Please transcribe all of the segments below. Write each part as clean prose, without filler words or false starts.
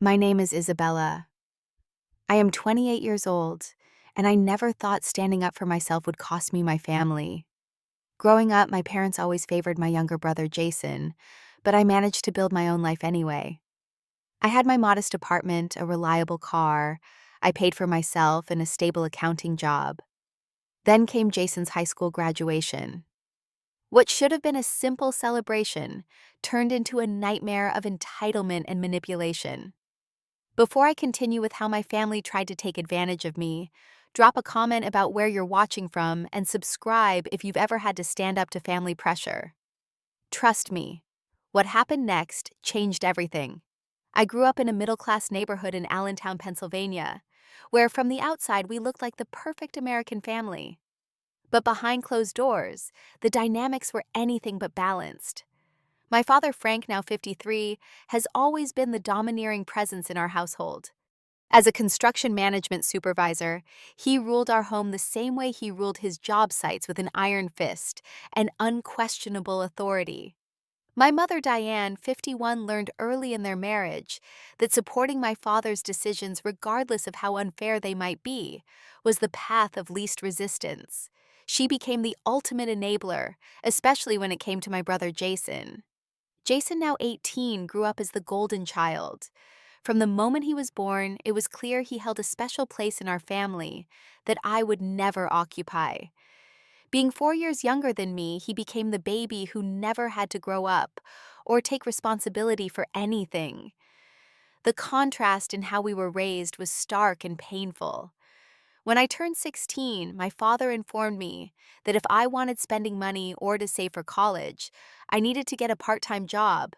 My name is Isabella. I am 28 years old, and I never thought standing up for myself would cost me my family. Growing up, my parents always favored my younger brother, Jason, but I managed to build my own life anyway. I had my modest apartment, a reliable car, I paid for myself, and a stable accounting job. Then came Jason's high school graduation. What should have been a simple celebration turned into a nightmare of entitlement and manipulation. Before I continue with how my family tried to take advantage of me, drop a comment about where you're watching from and subscribe if you've ever had to stand up to family pressure. Trust me, what happened next changed everything. I grew up in a middle-class neighborhood in Allentown, Pennsylvania, where from the outside we looked like the perfect American family. But behind closed doors, the dynamics were anything but balanced. My father, Frank, now 53, has always been the domineering presence in our household. As a construction management supervisor, he ruled our home the same way he ruled his job sites, with an iron fist and unquestionable authority. My mother, Diane, 51, learned early in their marriage that supporting my father's decisions, regardless of how unfair they might be, was the path of least resistance. She became the ultimate enabler, especially when it came to my brother Jason. Jason, now 18, grew up as the golden child. From the moment he was born, it was clear he held a special place in our family that I would never occupy. Being 4 years younger than me, he became the baby who never had to grow up or take responsibility for anything. The contrast in how we were raised was stark and painful. When I turned 16, my father informed me that if I wanted spending money or to save for college, I needed to get a part-time job.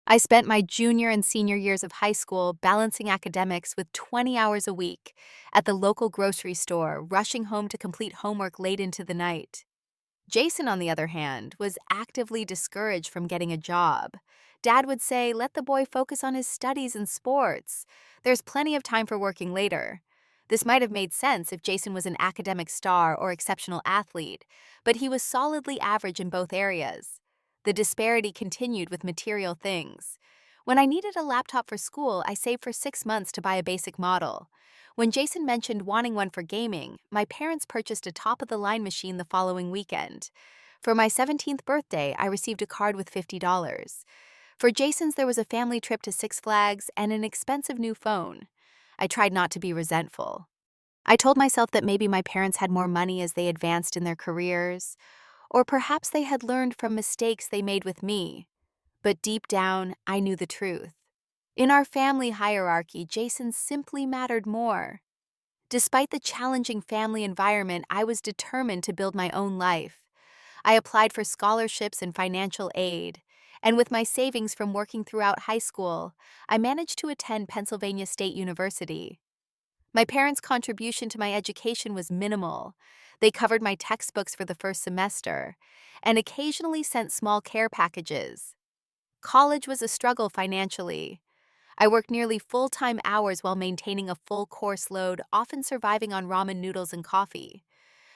I spent my junior and senior years of high school balancing academics with 20 hours a week at the local grocery store, rushing home to complete homework late into the night. Jason, on the other hand, was actively discouraged from getting a job. Dad would say, "Let the boy focus on his studies and sports. There's plenty of time for working later." This might have made sense if Jason was an academic star or exceptional athlete, but he was solidly average in both areas. The disparity continued with material things. When I needed a laptop for school, I saved for 6 months to buy a basic model. When Jason mentioned wanting one for gaming, my parents purchased a top-of-the-line machine the following weekend. For my 17th birthday, I received a card with $50. For Jason's, there was a family trip to Six Flags and an expensive new phone. I tried not to be resentful. I told myself that maybe my parents had more money as they advanced in their careers, or perhaps they had learned from mistakes they made with me. But deep down, I knew the truth. In our family hierarchy, Jason simply mattered more. Despite the challenging family environment, I was determined to build my own life. I applied for scholarships and financial aid, and with my savings from working throughout high school, I managed to attend Pennsylvania State University. My parents' contribution to my education was minimal. They covered my textbooks for the first semester and occasionally sent small care packages. College was a struggle financially. I worked nearly full-time hours while maintaining a full course load, often surviving on ramen noodles and coffee.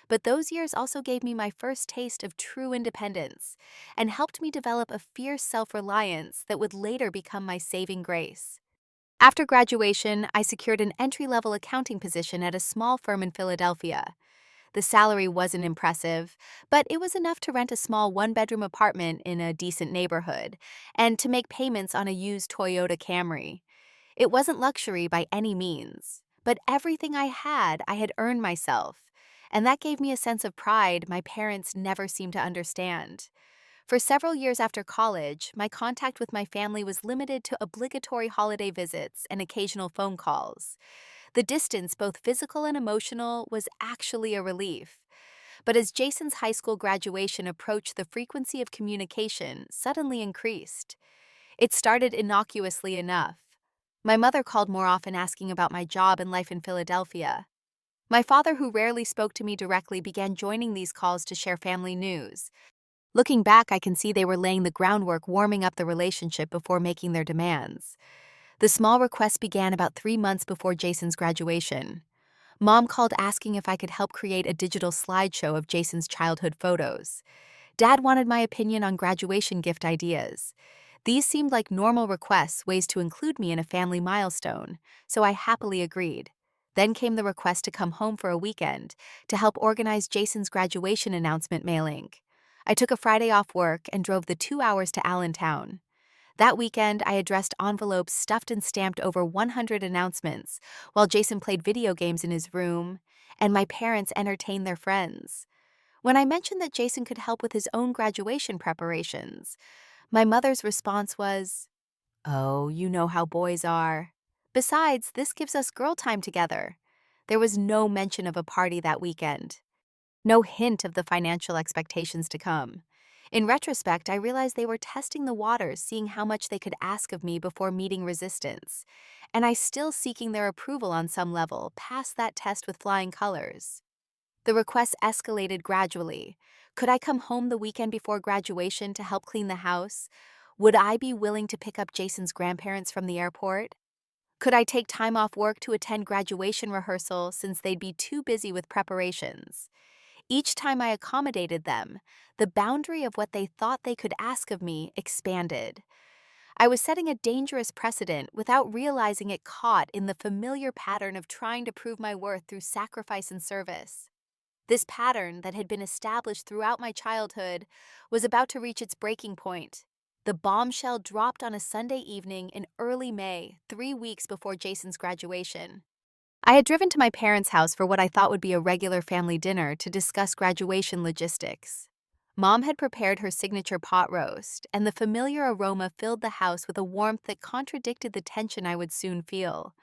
But those years also gave me my first taste of true independence and helped me develop a fierce self-reliance that would later become my saving grace. After graduation, I secured an entry-level accounting position at a small firm in Philadelphia. The salary wasn't impressive, but it was enough to rent a small one-bedroom apartment in a decent neighborhood and to make payments on a used Toyota Camry. It wasn't luxury by any means, but everything I had earned myself, and that gave me a sense of pride my parents never seemed to understand. For several years after college, my contact with my family was limited to obligatory holiday visits and occasional phone calls. The distance, both physical and emotional, was actually a relief. But as Jason's high school graduation approached, the frequency of communication suddenly increased. It started innocuously enough. My mother called more often, asking about my job and life in Philadelphia. My father, who rarely spoke to me directly, began joining these calls to share family news. Looking back, I can see they were laying the groundwork, warming up the relationship before making their demands. The small request began about 3 months before Jason's graduation. Mom called asking if I could help create a digital slideshow of Jason's childhood photos. Dad wanted my opinion on graduation gift ideas. These seemed like normal requests, ways to include me in a family milestone, so I happily agreed. Then came the request to come home for a weekend to help organize Jason's graduation announcement mailing. I took a Friday off work and drove the 2 hours to Allentown. That weekend, I addressed envelopes stuffed and stamped over 100 announcements, while Jason played video games in his room, and my parents entertained their friends. When I mentioned that Jason could help with his own graduation preparations, my mother's response was, "Oh, you know how boys are. Besides, this gives us girl time together." There was no mention of a party that weekend. No hint of the financial expectations to come. In retrospect, I realized they were testing the waters, seeing how much they could ask of me before meeting resistance, and I still seeking their approval on some level, passed that test with flying colors. The requests escalated gradually. Could I come home the weekend before graduation to help clean the house? Would I be willing to pick up Jason's grandparents from the airport? Could I take time off work to attend graduation rehearsal since they'd be too busy with preparations? Each time I accommodated them, the boundary of what they thought they could ask of me expanded. I was setting a dangerous precedent without realizing it, caught in the familiar pattern of trying to prove my worth through sacrifice and service. This pattern that had been established throughout my childhood was about to reach its breaking point. The bombshell dropped on a Sunday evening in early May, 3 weeks before Jason's graduation. I had driven to my parents' house for what I thought would be a regular family dinner to discuss graduation logistics. Mom had prepared her signature pot roast, and the familiar aroma filled the house with a warmth that contradicted the tension I would soon feel.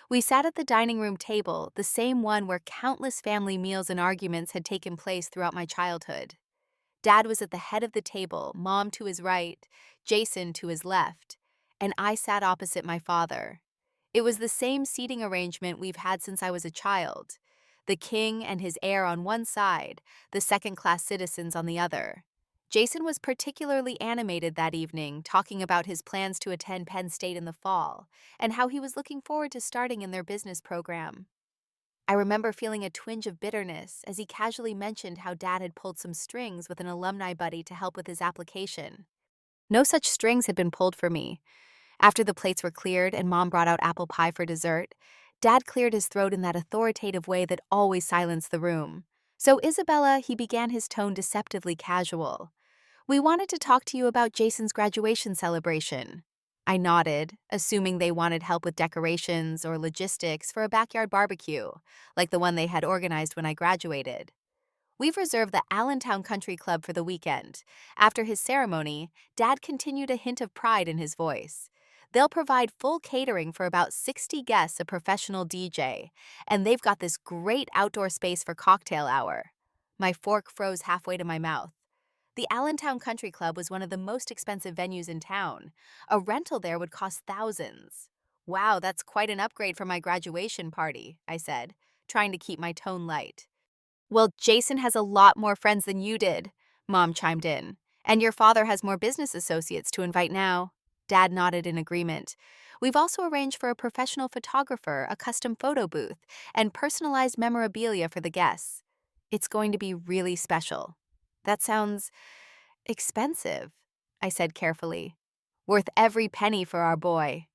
We sat at the dining room table, the same one where countless family meals and arguments had taken place throughout my childhood. Dad was at the head of the table, Mom to his right, Jason to his left, and I sat opposite my father. It was the same seating arrangement we've had since I was a child. The king and his heir on one side, the second-class citizens on the other. Jason was particularly animated that evening, talking about his plans to attend Penn State in the fall, and how he was looking forward to starting in their business program. I remember feeling a twinge of bitterness as he casually mentioned how Dad had pulled some strings with an alumni buddy to help with his application. No such strings had been pulled for me. After the plates were cleared and Mom brought out apple pie for dessert, Dad cleared his throat in that authoritative way that always silenced the room. "So, Isabella," he began, his tone deceptively casual, "we wanted to talk to you about Jason's graduation celebration." I nodded, assuming they wanted help with decorations or logistics for a backyard barbecue, like the one they had organized when I graduated. "We've reserved the Allentown Country Club for the weekend." After his ceremony, Dad continued, a hint of pride in his voice. "They'll provide full catering for about 60 guests, a professional DJ, and they've got this great outdoor space for cocktail hour." My fork froze halfway to my mouth. The Allentown Country Club was one of the most expensive venues in town. A rental there would cost thousands. "Wow, that's quite an upgrade from my graduation party," I said, trying to keep my tone light. "Well, Jason has a lot more friends than you did," Mom chimed in. "And your father has more business associates to invite now." Dad nodded in agreement. "We've also arranged for a professional photographer, a custom photo booth, and personalized memorabilia for the guests. It's going to be really special." "That sounds expensive," I said carefully. "Worth every penny for our boy,"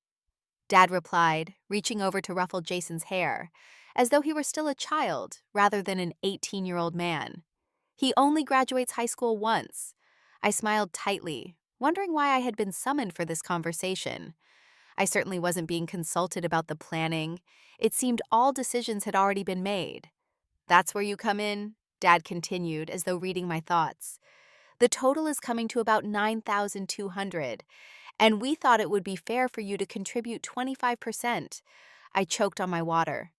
Dad replied, reaching over to ruffle Jason's hair, as though he were still a child rather than an 18-year-old man. "He only graduates high school once." I smiled tightly, wondering why I had been summoned for this conversation. I certainly wasn't being consulted about the planning. It seemed all decisions had already been made. "That's where you come in," Dad continued, as though reading my thoughts. "The total is coming to about $9,200, and we thought it would be fair for you to contribute 25%. I choked on my water.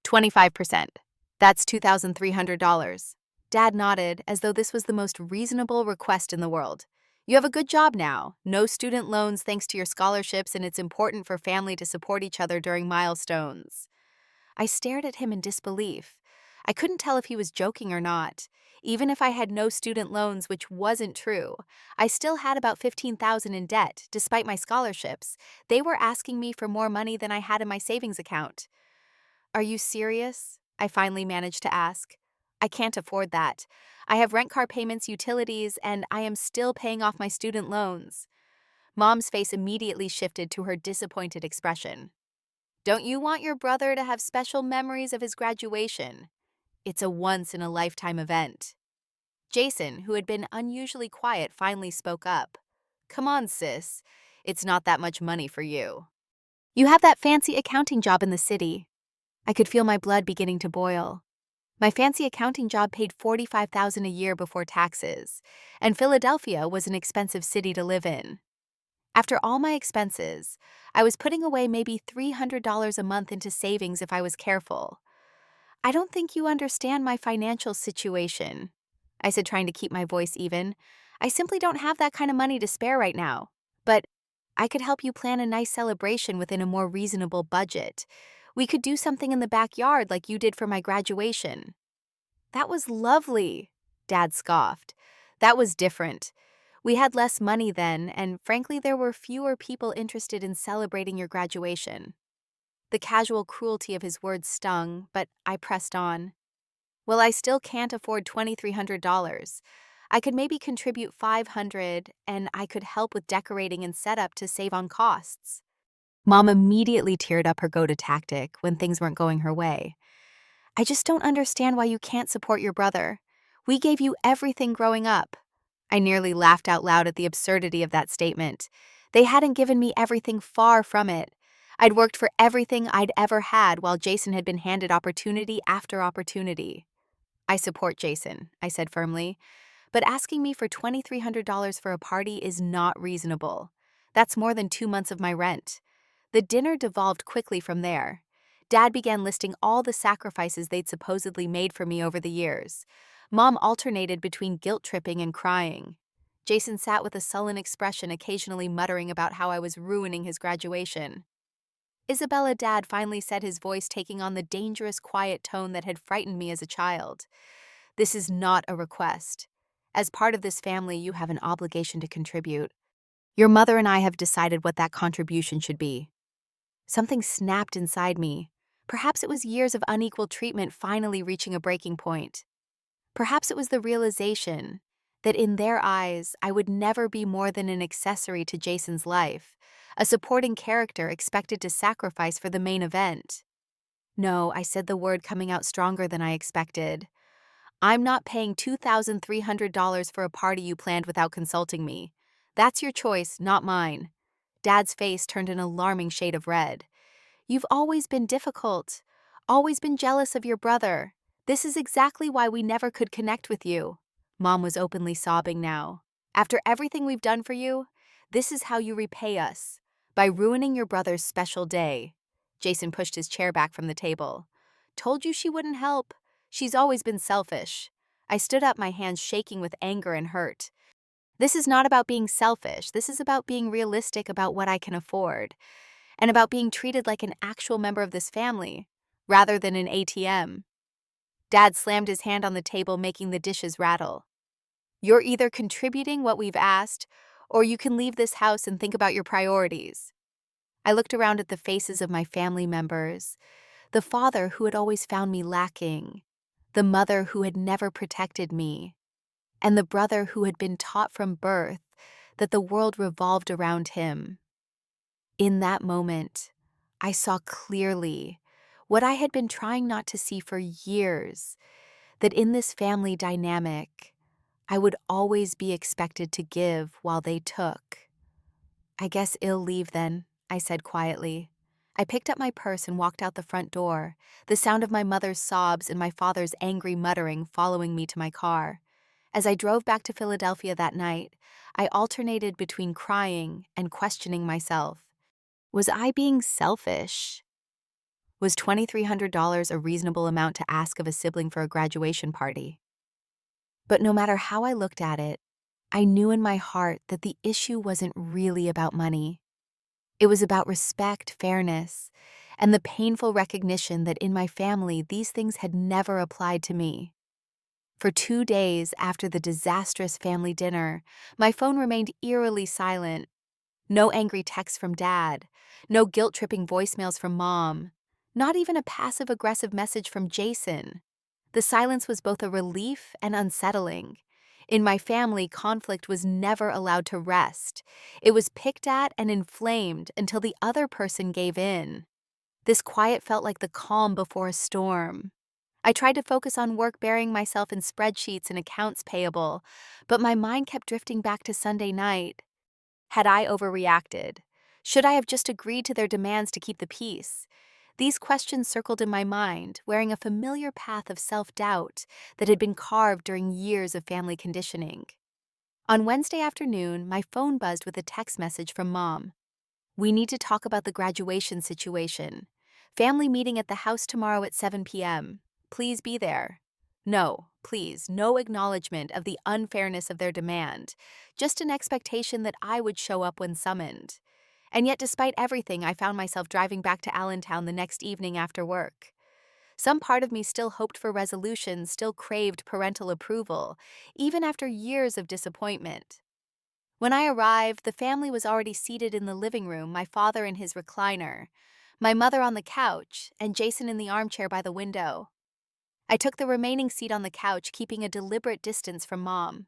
"25%. That's $2,300. Dad nodded, as though this was the most reasonable request in the world. "You have a good job now. No student loans thanks to your scholarships, and it's important for family to support each other during milestones." I stared at him in disbelief. I couldn't tell if he was joking or not. Even if I had no student loans, which wasn't true, I still had about $15,000 in debt, despite my scholarships. They were asking me for more money than I had in my savings account. "Are you serious?" I finally managed to ask. "I can't afford that. I have rent car payments, utilities, and I am still paying off my student loans." Mom's face immediately shifted to her disappointed expression. Don't you want your brother to have special memories of his graduation? It's a once-in-a-lifetime event. Jason, who had been unusually quiet, finally spoke up. Come on, sis. It's not that much money for you. You have that fancy accounting job in the city. I could feel my blood beginning to boil. My fancy accounting job paid $45,000 a year before taxes, and Philadelphia was an expensive city to live in. After all my expenses, I was putting away maybe $300 a month into savings if I was careful. I don't think you understand my financial situation, I said, trying to keep my voice even. I simply don't have that kind of money to spare right now. But I could help you plan a nice celebration within a more reasonable budget. We could do something in the backyard like you did for my graduation. That was lovely, Dad scoffed. That was different. We had less money then, and frankly, there were fewer people interested in celebrating your graduation. The casual cruelty of his words stung, but I pressed on. Well, I still can't afford $2,300. I could maybe contribute $500, and I could help with decorating and setup to save on costs. Mom immediately teared up her go-to tactic when things weren't going her way. I just don't understand why you can't support your brother. We gave you everything growing up. I nearly laughed out loud at the absurdity of that statement. They hadn't given me everything, far from it. I'd worked for everything I'd ever had while Jason had been handed opportunity after opportunity. I support Jason, I said firmly, but asking me for $2,300 for a party is not reasonable. That's more than 2 months of my rent. The dinner devolved quickly from there. Dad began listing all the sacrifices they'd supposedly made for me over the years. Mom alternated between guilt-tripping and crying. Jason sat with a sullen expression, occasionally muttering about how I was ruining his graduation. Isabella, Dad finally said, his voice taking on the dangerous, quiet tone that had frightened me as a child. This is not a request. As part of this family, you have an obligation to contribute. Your mother and I have decided what that contribution should be. Something snapped inside me. Perhaps it was years of unequal treatment finally reaching a breaking point. Perhaps it was the realization that in their eyes, I would never be more than an accessory to Jason's life, a supporting character expected to sacrifice for the main event. No, I said, the word coming out stronger than I expected. I'm not paying $2,300 for a party you planned without consulting me. That's your choice, not mine. Dad's face turned an alarming shade of red. You've always been difficult, always been jealous of your brother. This is exactly why we never could connect with you. Mom was openly sobbing now. After everything we've done for you, this is how you repay us, by ruining your brother's special day. Jason pushed his chair back from the table. Told you she wouldn't help. She's always been selfish. I stood up, my hands shaking with anger and hurt. This is not about being selfish. This is about being realistic about what I can afford, and about being treated like an actual member of this family, rather than an ATM. Dad slammed his hand on the table, making the dishes rattle. You're either contributing what we've asked, or you can leave this house and think about your priorities. I looked around at the faces of my family members, the father who had always found me lacking, the mother who had never protected me, and the brother who had been taught from birth that the world revolved around him. In that moment, I saw clearly what I had been trying not to see for years, that in this family dynamic, I would always be expected to give while they took. I guess ill leave then, I said quietly. I picked up my purse and walked out the front door, the sound of my mother's sobs and my father's angry muttering following me to my car. As I drove back to Philadelphia that night, I alternated between crying and questioning myself. Was I being selfish? Was $2,300 a reasonable amount to ask of a sibling for a graduation party? But no matter how I looked at it, I knew in my heart that the issue wasn't really about money. It was about respect, fairness, and the painful recognition that in my family these things had never applied to me. For 2 days after the disastrous family dinner, my phone remained eerily silent. No angry texts from Dad, no guilt-tripping voicemails from Mom, not even a passive-aggressive message from Jason. The silence was both a relief and unsettling. In my family, conflict was never allowed to rest. It was picked at and inflamed until the other person gave in. This quiet felt like the calm before a storm. I tried to focus on work, burying myself in spreadsheets and accounts payable, but my mind kept drifting back to Sunday night. Had I overreacted? Should I have just agreed to their demands to keep the peace? These questions circled in my mind, wearing a familiar path of self-doubt that had been carved during years of family conditioning. On Wednesday afternoon, my phone buzzed with a text message from Mom. "We need to talk about the graduation situation. Family meeting at the house tomorrow at 7 p.m. Please be there." No, please, no acknowledgement of the unfairness of their demand, just an expectation that I would show up when summoned. And yet, despite everything, I found myself driving back to Allentown the next evening after work. Some part of me still hoped for resolution, still craved parental approval, even after years of disappointment. When I arrived, the family was already seated in the living room, my father in his recliner, my mother on the couch, and Jason in the armchair by the window. I took the remaining seat on the couch, keeping a deliberate distance from Mom.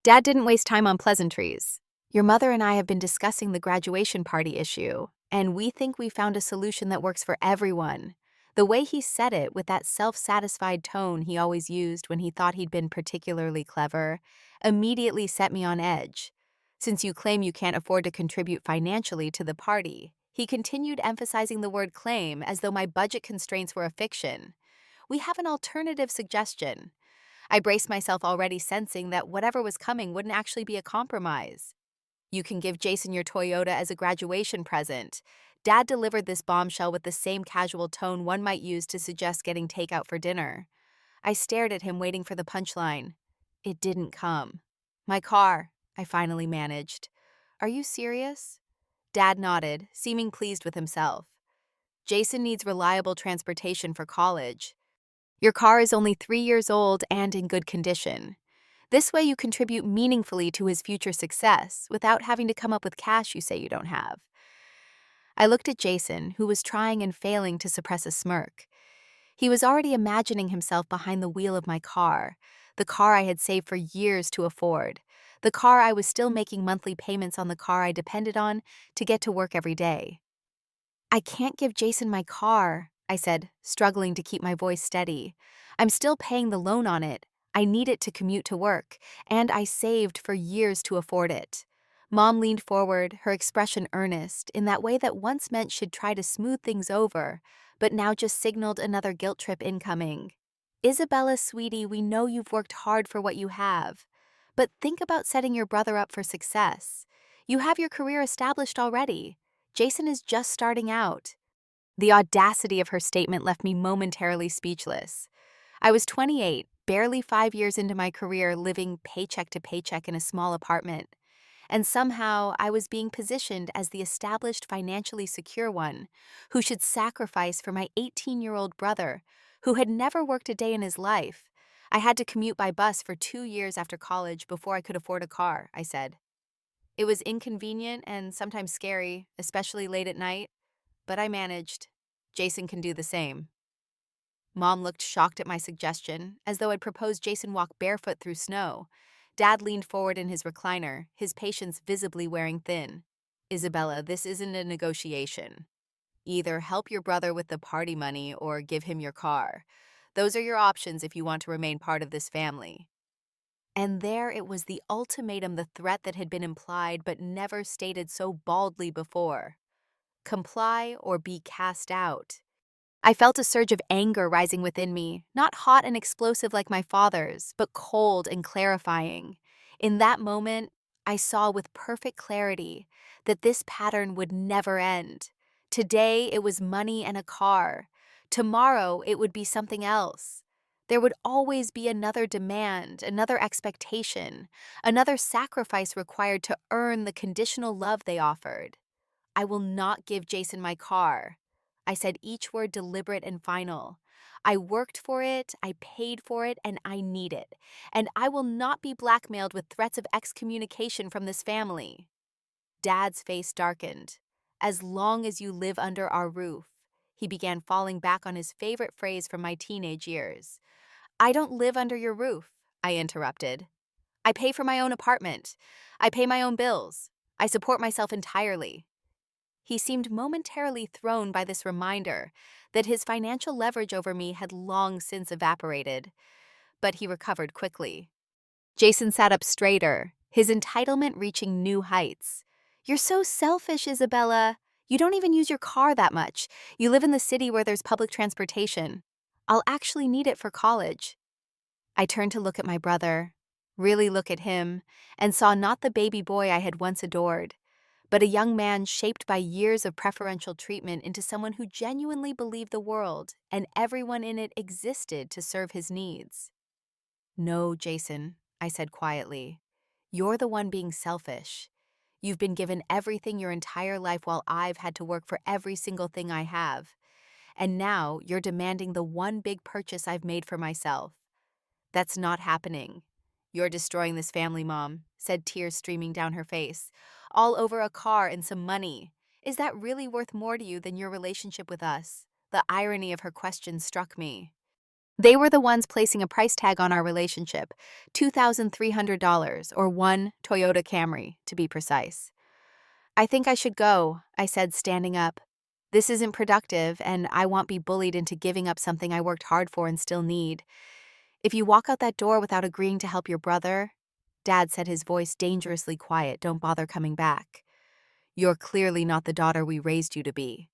"Dad didn't waste time on pleasantries. Your mother and I have been discussing the graduation party issue, and we think we found a solution that works for everyone." The way he said it, with that self-satisfied tone he always used when he thought he'd been particularly clever, immediately set me on edge. "Since you claim you can't afford to contribute financially to the party," he continued, emphasizing the word claim as though my budget constraints were a fiction. "We have an alternative suggestion." I braced myself, already sensing that whatever was coming wouldn't actually be a compromise. "You can give Jason your Toyota as a graduation present." Dad delivered this bombshell with the same casual tone one might use to suggest getting takeout for dinner. I stared at him, waiting for the punchline. It didn't come. "My car," I finally managed. "Are you serious?" Dad nodded, seeming pleased with himself. "Jason needs reliable transportation for college. Your car is only 3 years old and in good condition. This way you contribute meaningfully to his future success without having to come up with cash you say you don't have." I looked at Jason, who was trying and failing to suppress a smirk. He was already imagining himself behind the wheel of my car, the car I had saved for years to afford, the car I was still making monthly payments on, the car I depended on to get to work every day. "I can't give Jason my car," I said, struggling to keep my voice steady. "I'm still paying the loan on it. I need it to commute to work, and I saved for years to afford it." Mom leaned forward, her expression earnest, in that way that once meant she'd try to smooth things over, but now just signaled another guilt trip incoming. "Isabella, sweetie, we know you've worked hard for what you have. But think about setting your brother up for success. You have your career established already. Jason is just starting out." The audacity of her statement left me momentarily speechless. I was 28, barely 5 years into my career, living paycheck to paycheck in a small apartment. And somehow I was being positioned as the established, financially secure one who should sacrifice for my 18-year-old brother who had never worked a day in his life. "I had to commute by bus for 2 years after college before I could afford a car," I said. "It was inconvenient and sometimes scary, especially late at night, but I managed. Jason can do the same." Mom looked shocked at my suggestion, as though I'd proposed Jason walk barefoot through snow. Dad leaned forward in his recliner, his patience visibly wearing thin. "Isabella, this isn't a negotiation. Either help your brother with the party money or give him your car. Those are your options if you want to remain part of this family." And there it was, the ultimatum, the threat that had been implied but never stated so baldly before. Comply or be cast out. I felt a surge of anger rising within me, not hot and explosive like my father's, but cold and clarifying. In that moment, I saw with perfect clarity that this pattern would never end. Today, it was money and a car. Tomorrow, it would be something else. There would always be another demand, another expectation, another sacrifice required to earn the conditional love they offered. "I will not give Jason my car." I said each word deliberate and final. "I worked for it, I paid for it, and I need it. And I will not be blackmailed with threats of excommunication from this family." Dad's face darkened. "As long as you live under our roof." He began, falling back on his favorite phrase from my teenage years. "I don't live under your roof," I interrupted. I pay for my own apartment. I pay my own bills. I support myself entirely. He seemed momentarily thrown by this reminder that his financial leverage over me had long since evaporated, but he recovered quickly. Jason sat up straighter, his entitlement reaching new heights. "You're so selfish, Isabella. You don't even use your car that much. You live in the city where there's public transportation. I'll actually need it for college." I turned to look at my brother, really look at him, and saw not the baby boy I had once adored, but a young man shaped by years of preferential treatment into someone who genuinely believed the world and everyone in it existed to serve his needs. "No, Jason," I said quietly. "You're the one being selfish. You've been given everything your entire life while I've had to work for every single thing I have. And now you're demanding the one big purchase I've made for myself. That's not happening. You're destroying this family, Mom," said, tears streaming down her face. "All over a car and some money. Is that really worth more to you than your relationship with us?" The irony of her question struck me. They were the ones placing a price tag on our relationship, $2,300, or one Toyota Camry, to be precise. "I think I should go," I said, standing up. "This isn't productive, and I won't be bullied into giving up something I worked hard for and still need. If you walk out that door without agreeing to help your brother," Dad said, his voice dangerously quiet, "don't bother coming back. You're clearly not the daughter we raised you to be."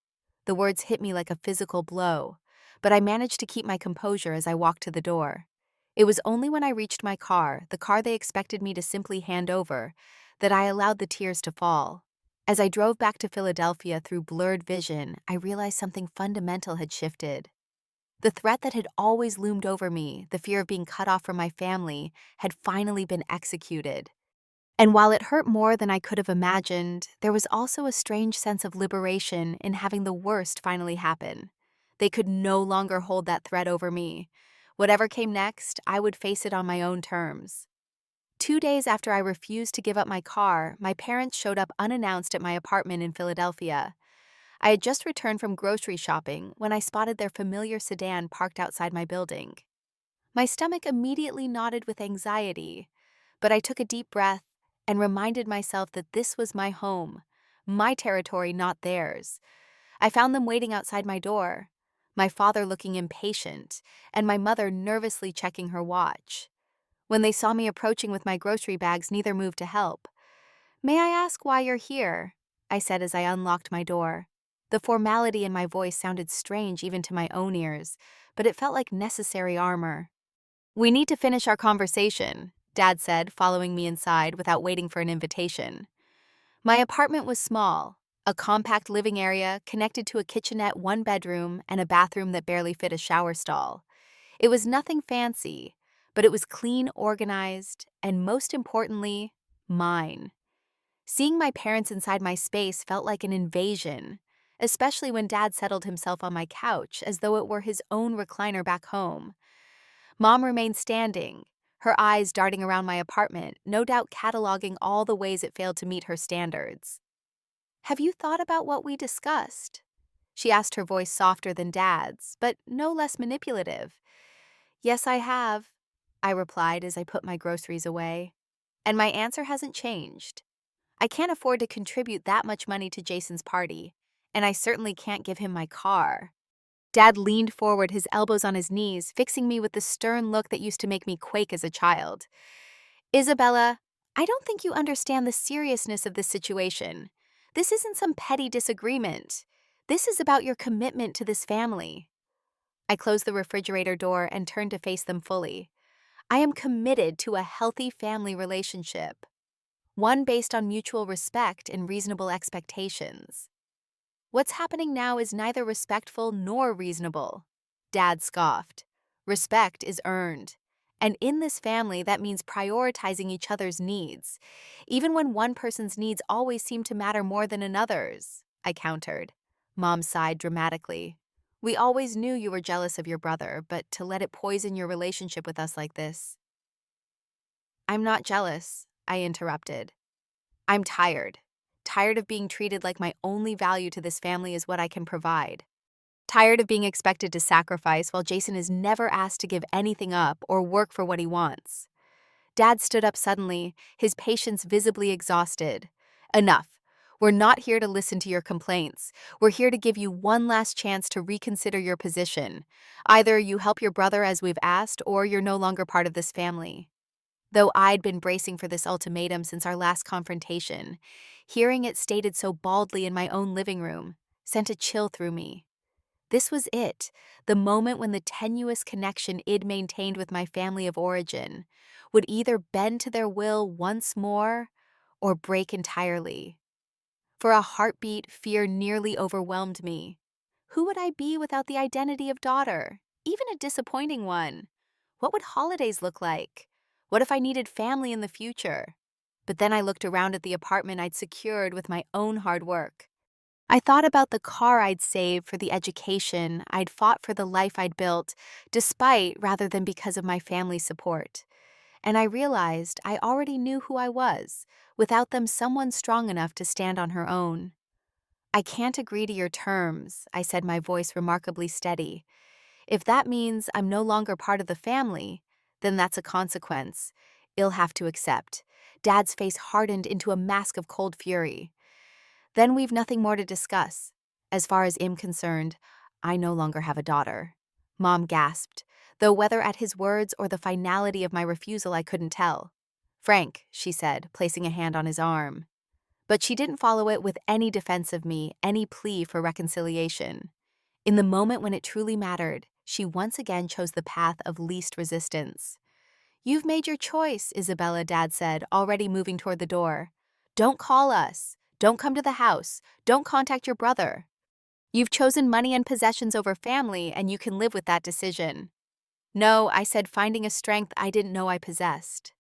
The words hit me like a physical blow, but I managed to keep my composure as I walked to the door. It was only when I reached my car, the car they expected me to simply hand over, that I allowed the tears to fall. As I drove back to Philadelphia through blurred vision, I realized something fundamental had shifted. The threat that had always loomed over me, the fear of being cut off from my family, had finally been executed. And while it hurt more than I could have imagined, there was also a strange sense of liberation in having the worst finally happen. They could no longer hold that threat over me. Whatever came next, I would face it on my own terms. 2 days after I refused to give up my car, my parents showed up unannounced at my apartment in Philadelphia. I had just returned from grocery shopping when I spotted their familiar sedan parked outside my building. My stomach immediately knotted with anxiety, but I took a deep breath and reminded myself that this was my home, my territory, not theirs. I found them waiting outside my door, my father looking impatient, and my mother nervously checking her watch. When they saw me approaching with my grocery bags, neither moved to help. "May I ask why you're here?" I said as I unlocked my door. The formality in my voice sounded strange even to my own ears, but it felt like necessary armor. "We need to finish our conversation," Dad said, following me inside without waiting for an invitation. My apartment was small, a compact living area connected to a kitchenette, one bedroom, and a bathroom that barely fit a shower stall. It was nothing fancy, but it was clean, organized, and most importantly, mine. Seeing my parents inside my space felt like an invasion, especially when Dad settled himself on my couch as though it were his own recliner back home. Mom remained standing, her eyes darting around my apartment, no doubt cataloging all the ways it failed to meet her standards. "Have you thought about what we discussed?" She asked, her voice softer than Dad's, but no less manipulative. "Yes, I have," I replied as I put my groceries away. "And my answer hasn't changed. I can't afford to contribute that much money to Jason's party, and I certainly can't give him my car." Dad leaned forward, his elbows on his knees, fixing me with the stern look that used to make me quake as a child. "Isabella, I don't think you understand the seriousness of this situation. This isn't some petty disagreement. This is about your commitment to this family." I closed the refrigerator door and turned to face them fully. I am committed to a healthy family relationship, one based on mutual respect and reasonable expectations. "What's happening now is neither respectful nor reasonable," Dad scoffed. "Respect is earned. And in this family, that means prioritizing each other's needs, even when one person's needs always seem to matter more than another's," I countered. Mom sighed dramatically. "We always knew you were jealous of your brother, but to let it poison your relationship with us like this—" "I'm not jealous," I interrupted. "I'm tired. Tired of being treated like my only value to this family is what I can provide. Tired of being expected to sacrifice while Jason is never asked to give anything up or work for what he wants." Dad stood up suddenly, his patience visibly exhausted. Enough. We're not here to listen to your complaints. We're here to give you one last chance to reconsider your position. Either you help your brother as we've asked, or you're no longer part of this family. Though I'd been bracing for this ultimatum since our last confrontation, hearing it stated so baldly in my own living room sent a chill through me. This was it, the moment when the tenuous connection I'd maintained with my family of origin would either bend to their will once more or break entirely. For a heartbeat, fear nearly overwhelmed me. Who would I be without the identity of daughter, even a disappointing one? What would holidays look like? What if I needed family in the future? But then I looked around at the apartment I'd secured with my own hard work. I thought about the car I'd saved for the education I'd fought for the life I'd built, despite rather than because of my family's support. And I realized I already knew who I was, without them someone strong enough to stand on her own. I can't agree to your terms, I said, my voice remarkably steady. If that means I'm no longer part of the family, then that's a consequence I'll have to accept. Dad's face hardened into a mask of cold fury. Then we've nothing more to discuss. As far as I'm concerned, I no longer have a daughter. Mom gasped, though whether at his words or the finality of my refusal I couldn't tell. Frank, she said, placing a hand on his arm. But she didn't follow it with any defense of me, any plea for reconciliation. In the moment when it truly mattered, she once again chose the path of least resistance. You've made your choice, Isabella, Dad said, already moving toward the door. Don't call us. Don't come to the house. Don't contact your brother. You've chosen money and possessions over family, and you can live with that decision. No, I said, finding a strength I didn't know I possessed.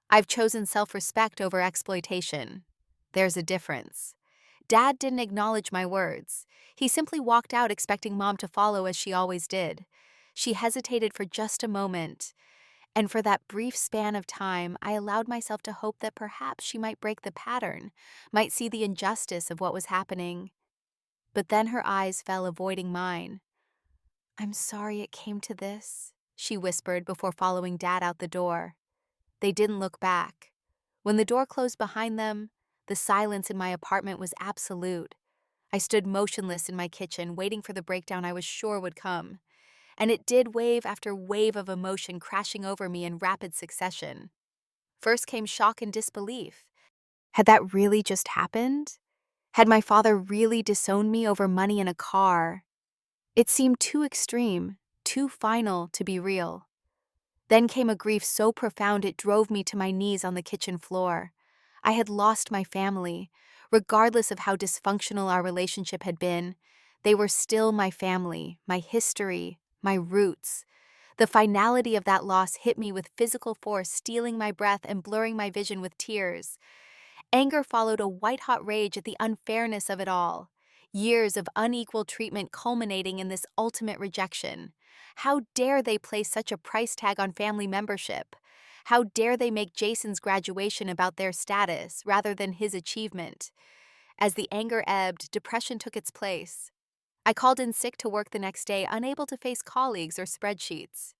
I've chosen self-respect over exploitation. There's a difference. Dad didn't acknowledge my words. He simply walked out expecting Mom to follow as she always did. She hesitated for just a moment, and for that brief span of time, I allowed myself to hope that perhaps she might break the pattern, might see the injustice of what was happening. But then her eyes fell, avoiding mine. I'm sorry it came to this, she whispered before following Dad out the door. They didn't look back. When the door closed behind them, the silence in my apartment was absolute. I stood motionless in my kitchen, waiting for the breakdown I was sure would come. And it did, wave after wave of emotion crashing over me in rapid succession. First came shock and disbelief. Had that really just happened? Had my father really disowned me over money and a car? It seemed too extreme, too final to be real. Then came a grief so profound it drove me to my knees on the kitchen floor. I had lost my family. Regardless of how dysfunctional our relationship had been, they were still my family, my history, my roots. The finality of that loss hit me with physical force, stealing my breath and blurring my vision with tears. Anger followed a white-hot rage at the unfairness of it all. Years of unequal treatment culminating in this ultimate rejection. How dare they place such a price tag on family membership? How dare they make Jason's graduation about their status rather than his achievement? As the anger ebbed, depression took its place. I called in sick to work the next day, unable to face colleagues or spreadsheets.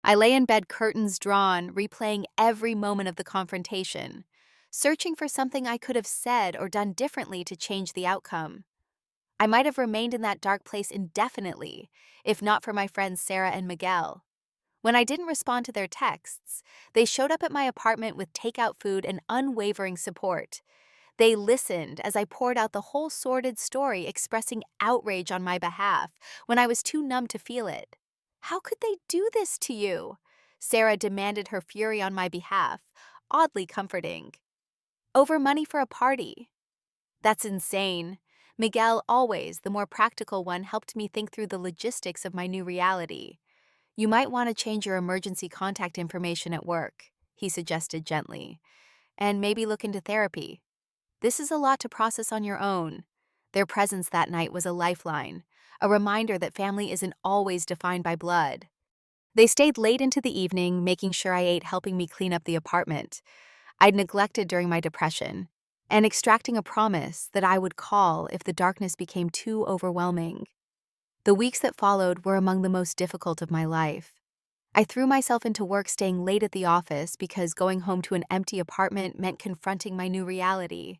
I lay in bed, curtains drawn, replaying every moment of the confrontation, searching for something I could have said or done differently to change the outcome. I might have remained in that dark place indefinitely, if not for my friends Sarah and Miguel. When I didn't respond to their texts, they showed up at my apartment with takeout food and unwavering support. They listened as I poured out the whole sordid story, expressing outrage on my behalf when I was too numb to feel it. How could they do this to you? Sarah demanded, her fury on my behalf, oddly comforting. Over money for a party. That's insane. Miguel, always the more practical one, helped me think through the logistics of my new reality. You might want to change your emergency contact information at work, he suggested gently, and maybe look into therapy. This is a lot to process on your own. Their presence that night was a lifeline, a reminder that family isn't always defined by blood. They stayed late into the evening, making sure I ate, helping me clean up the apartment I'd neglected during my depression, and extracting a promise that I would call if the darkness became too overwhelming. The weeks that followed were among the most difficult of my life. I threw myself into work staying late at the office because going home to an empty apartment meant confronting my new reality.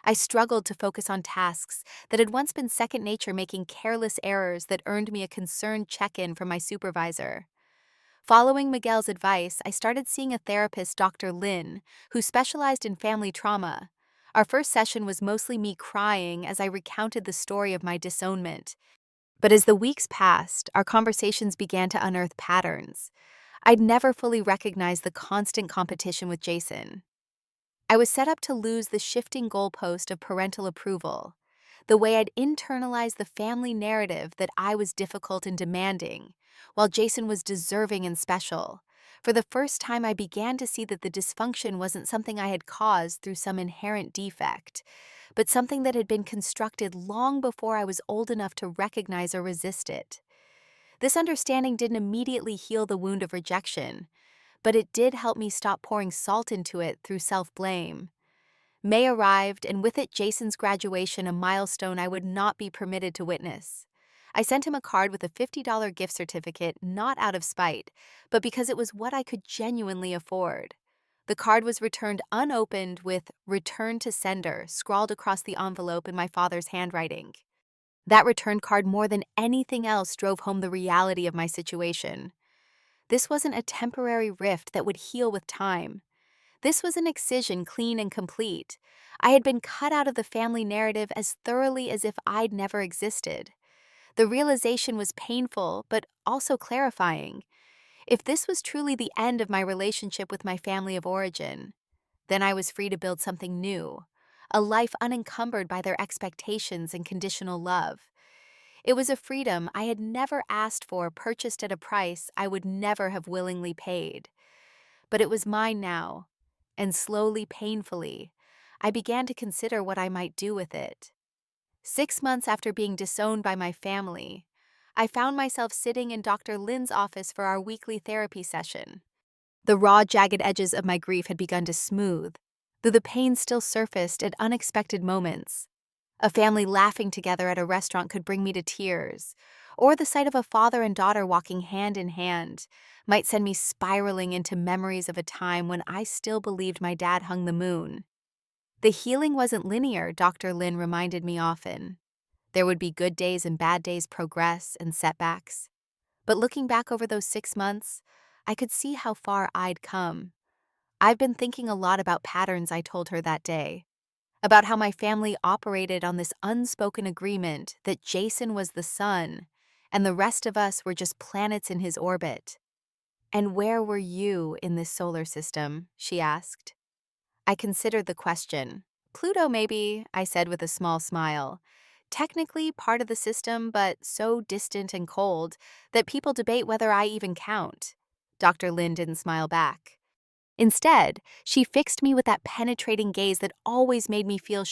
I struggled to focus on tasks that had once been second nature, making careless errors that earned me a concerned check-in from my supervisor. Following Miguel's advice, I started seeing a therapist, Dr. Lin, who specialized in family trauma. Our first session was mostly me crying as I recounted the story of my disownment. But as the weeks passed, our conversations began to unearth patterns. I'd never fully recognized the constant competition with Jason. I was set up to lose the shifting goalpost of parental approval, the way I'd internalized the family narrative that I was difficult and demanding, while Jason was deserving and special. For the first time, I began to see that the dysfunction wasn't something I had caused through some inherent defect, but something that had been constructed long before I was old enough to recognize or resist it. This understanding didn't immediately heal the wound of rejection, but it did help me stop pouring salt into it through self-blame. May arrived, and with it Jason's graduation, a milestone I would not be permitted to witness. I sent him a card with a $50 gift certificate, not out of spite, but because it was what I could genuinely afford. The card was returned unopened with "Return to Sender" scrawled across the envelope in my father's handwriting. That return card, more than anything else, drove home the reality of my situation. This wasn't a temporary rift that would heal with time. This was an excision, clean and complete. I had been cut out of the family narrative as thoroughly as if I'd never existed. The realization was painful, but also clarifying. If this was truly the end of my relationship with my family of origin, then I was free to build something new, a life unencumbered by their expectations and conditional love. It was a freedom I had never asked for, purchased at a price I would never have willingly paid. But it was mine now, and slowly, painfully, I began to consider what I might do with it. 6 months after being disowned by my family, I found myself sitting in Dr. Lin's office for our weekly therapy session. The raw, jagged edges of my grief had begun to smooth, though the pain still surfaced at unexpected moments. A family laughing together at a restaurant could bring me to tears, or the sight of a father and daughter walking hand in hand might send me spiraling into memories of a time when I still believed my dad hung the moon. The healing wasn't linear, Dr. Lin reminded me often. There would be good days and bad days, progress and setbacks. But looking back over those 6 months, I could see how far I'd come. I've been thinking a lot about patterns I told her that day, about how my family operated on this unspoken agreement that Jason was the sun and the rest of us were just planets in his orbit. "And where were you in this solar system?" she asked. I considered the question. "Pluto, maybe," I said with a small smile. "Technically part of the system, but so distant and cold that people debate whether I even count." Dr. Lin didn't smile back. Instead, she fixed me with that penetrating gaze that always made me feel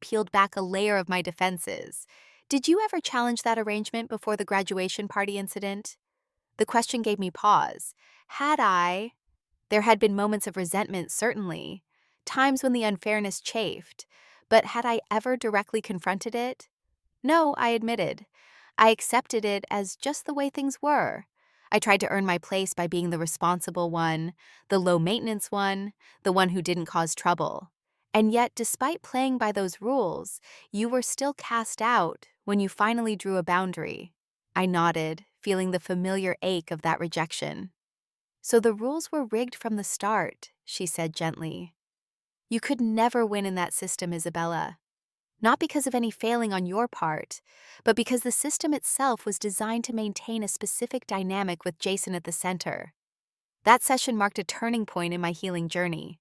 peeled back a layer of my defenses. "Did you ever challenge that arrangement before the graduation party incident?" The question gave me pause. Had I? There had been moments of resentment, certainly, times when the unfairness chafed, but had I ever directly confronted it? No, I admitted. I accepted it as just the way things were. I tried to earn my place by being the responsible one, the low-maintenance one, the one who didn't cause trouble. And yet, despite playing by those rules, you were still cast out when you finally drew a boundary. I nodded, feeling the familiar ache of that rejection. "So the rules were rigged from the start," she said gently. "You could never win in that system, Isabella. Not because of any failing on your part, but because the system itself was designed to maintain a specific dynamic with Jason at the center." That session marked a turning point in my healing journey.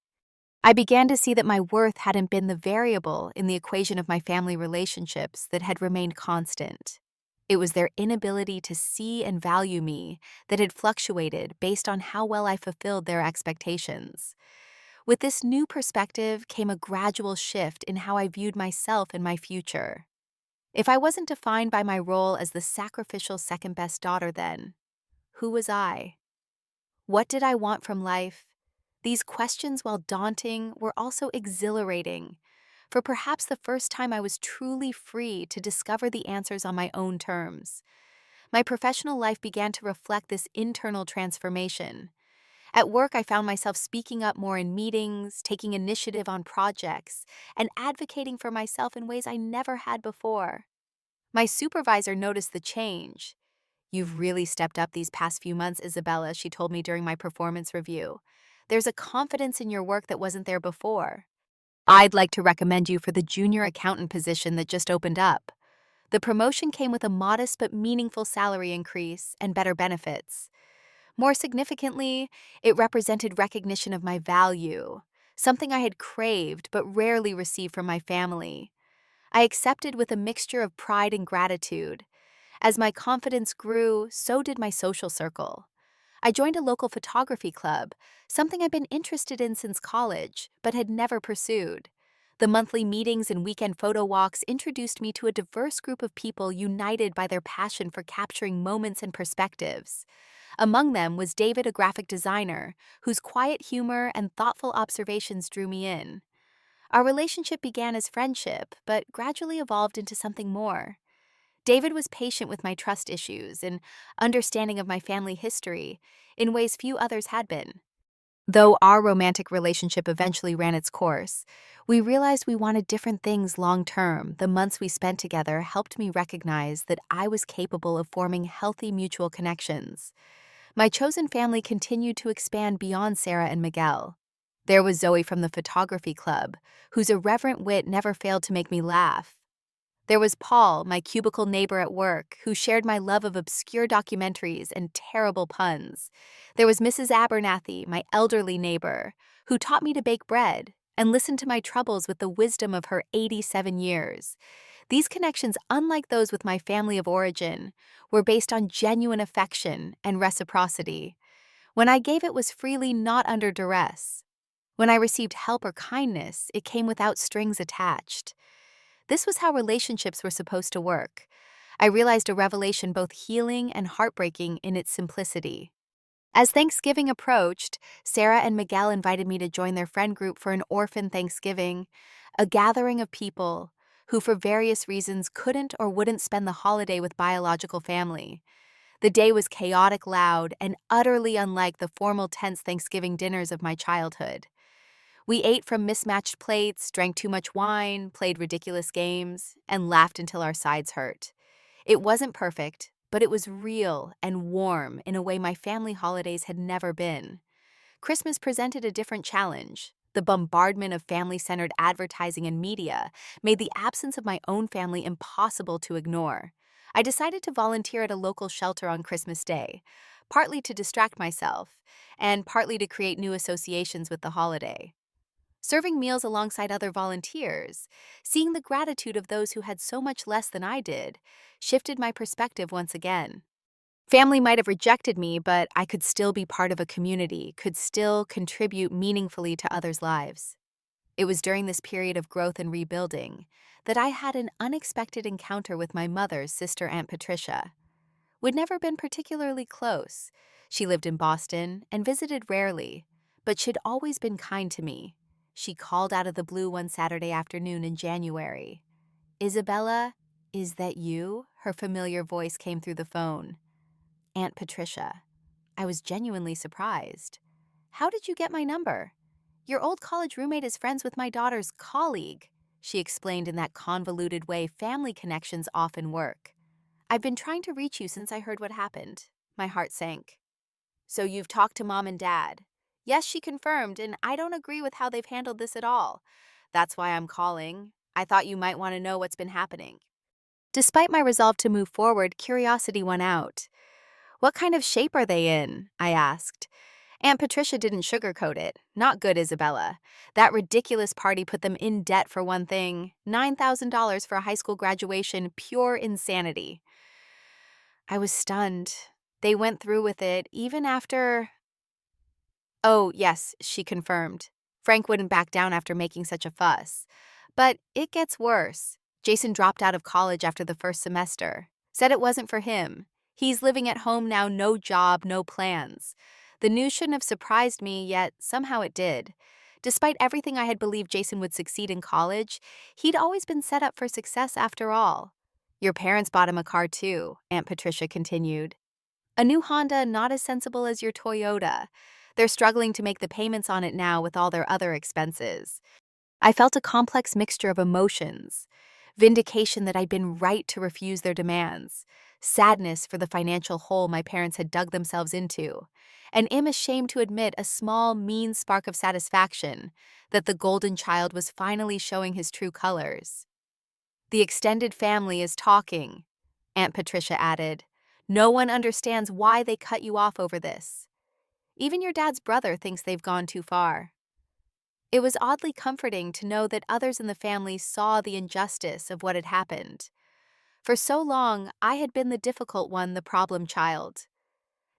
I began to see that my worth hadn't been the variable in the equation of my family relationships that had remained constant. It was their inability to see and value me that had fluctuated based on how well I fulfilled their expectations. With this new perspective came a gradual shift in how I viewed myself and my future. If I wasn't defined by my role as the sacrificial second-best daughter then, who was I? What did I want from life? These questions, while daunting, were also exhilarating. For perhaps the first time I was truly free to discover the answers on my own terms. My professional life began to reflect this internal transformation. At work, I found myself speaking up more in meetings, taking initiative on projects, and advocating for myself in ways I never had before. My supervisor noticed the change. "You've really stepped up these past few months, Isabella," she told me during my performance review. "There's a confidence in your work that wasn't there before. I'd like to recommend you for the junior accountant position that just opened up." The promotion came with a modest but meaningful salary increase and better benefits. More significantly, it represented recognition of my value, something I had craved but rarely received from my family. I accepted with a mixture of pride and gratitude. As my confidence grew, so did my social circle. I joined a local photography club, something I'd been interested in since college, but had never pursued. The monthly meetings and weekend photo walks introduced me to a diverse group of people united by their passion for capturing moments and perspectives. Among them was David, a graphic designer, whose quiet humor and thoughtful observations drew me in. Our relationship began as friendship, but gradually evolved into something more. David was patient with my trust issues and understanding of my family history in ways few others had been. Though our romantic relationship eventually ran its course, we realized we wanted different things long term. The months we spent together helped me recognize that I was capable of forming healthy mutual connections. My chosen family continued to expand beyond Sarah and Miguel. There was Zoe from the photography club, whose irreverent wit never failed to make me laugh. There was Paul, my cubicle neighbor at work, who shared my love of obscure documentaries and terrible puns. There was Mrs. Abernathy, my elderly neighbor, who taught me to bake bread and listened to my troubles with the wisdom of her 87 years. These connections, unlike those with my family of origin, were based on genuine affection and reciprocity. When I gave, it was freely, not under duress. When I received help or kindness, it came without strings attached. This was how relationships were supposed to work. I realized a revelation both healing and heartbreaking in its simplicity. As Thanksgiving approached, Sarah and Miguel invited me to join their friend group for an orphan Thanksgiving, a gathering of people who for various reasons couldn't or wouldn't spend the holiday with biological family. The day was chaotic, loud, and utterly unlike the formal tense Thanksgiving dinners of my childhood. We ate from mismatched plates, drank too much wine, played ridiculous games, and laughed until our sides hurt. It wasn't perfect, but it was real and warm in a way my family holidays had never been. Christmas presented a different challenge. The bombardment of family-centered advertising and media made the absence of my own family impossible to ignore. I decided to volunteer at a local shelter on Christmas Day, partly to distract myself, and partly to create new associations with the holiday. Serving meals alongside other volunteers, seeing the gratitude of those who had so much less than I did, shifted my perspective once again. Family might have rejected me, but I could still be part of a community, could still contribute meaningfully to others' lives. It was during this period of growth and rebuilding that I had an unexpected encounter with my mother's sister, Aunt Patricia. We'd never been particularly close. She lived in Boston and visited rarely, but she'd always been kind to me. She called out of the blue one Saturday afternoon in January. "Isabella, is that you?" Her familiar voice came through the phone. "Aunt Patricia." I was genuinely surprised. "How did you get my number?" "Your old college roommate is friends with my daughter's colleague," she explained in that convoluted way family connections often work. "I've been trying to reach you since I heard what happened." My heart sank. "So you've talked to Mom and Dad?" "Yes," she confirmed, "and I don't agree with how they've handled this at all. That's why I'm calling. I thought you might want to know what's been happening." Despite my resolve to move forward, curiosity won out. "What kind of shape are they in?" I asked. Aunt Patricia didn't sugarcoat it. "Not good, Isabella. That ridiculous party put them in debt for one thing. $9,000 for a high school graduation, pure insanity." I was stunned. They went through with it even after... "Oh, yes," she confirmed. "Frank wouldn't back down after making such a fuss. But it gets worse. Jason dropped out of college after the first semester. Said it wasn't for him. He's living at home now, no job, no plans." The news shouldn't have surprised me, yet somehow it did. Despite everything I had believed Jason would succeed in college, he'd always been set up for success after all. Your parents bought him a car too, Aunt Patricia continued. A new Honda not as sensible as your Toyota. They're struggling to make the payments on it now with all their other expenses. I felt a complex mixture of emotions: vindication that I'd been right to refuse their demands, sadness for the financial hole my parents had dug themselves into, and am ashamed to admit a small, mean spark of satisfaction that the golden child was finally showing his true colors. The extended family is talking, Aunt Patricia added. No one understands why they cut you off over this. Even your dad's brother thinks they've gone too far. It was oddly comforting to know that others in the family saw the injustice of what had happened. For so long, I had been the difficult one, the problem child.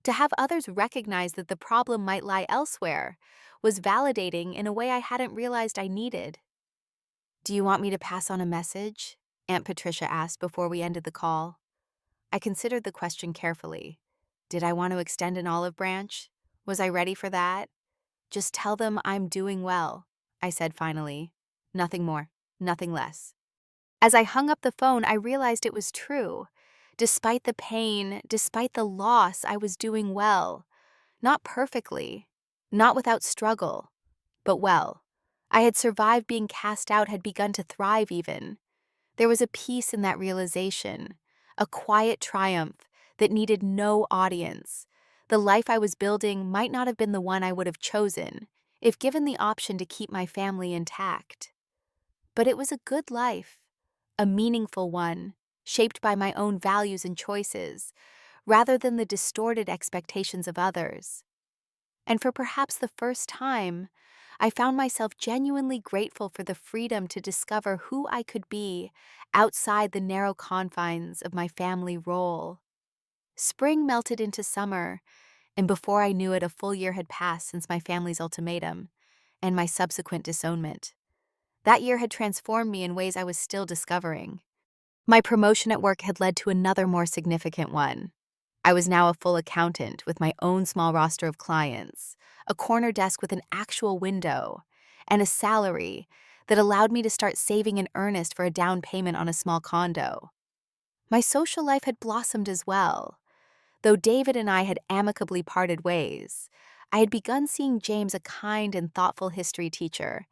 To have others recognize that the problem might lie elsewhere was validating in a way I hadn't realized I needed. Do you want me to pass on a message? Aunt Patricia asked before we ended the call. I considered the question carefully. Did I want to extend an olive branch? Was I ready for that? Just tell them I'm doing well, I said finally. Nothing more, nothing less. As I hung up the phone, I realized it was true. Despite the pain, despite the loss, I was doing well. Not perfectly, not without struggle, but well. I had survived being cast out, had begun to thrive even. There was a peace in that realization, a quiet triumph that needed no audience. The life I was building might not have been the one I would have chosen if given the option to keep my family intact. But it was a good life, a meaningful one, shaped by my own values and choices, rather than the distorted expectations of others. And for perhaps the first time, I found myself genuinely grateful for the freedom to discover who I could be outside the narrow confines of my family role. Spring melted into summer, and before I knew it, a full year had passed since my family's ultimatum and my subsequent disownment. That year had transformed me in ways I was still discovering. My promotion at work had led to another more significant one. I was now a full accountant with my own small roster of clients, a corner desk with an actual window, and a salary that allowed me to start saving in earnest for a down payment on a small condo. My social life had blossomed as well. Though David and I had amicably parted ways, I had begun seeing James a kind and thoughtful history teacher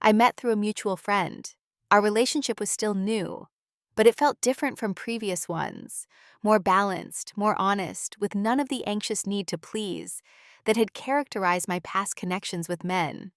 I met through a mutual friend. Our relationship was still new, but it felt different from previous ones, more balanced, more honest, with none of the anxious need to please that had characterized my past connections with men.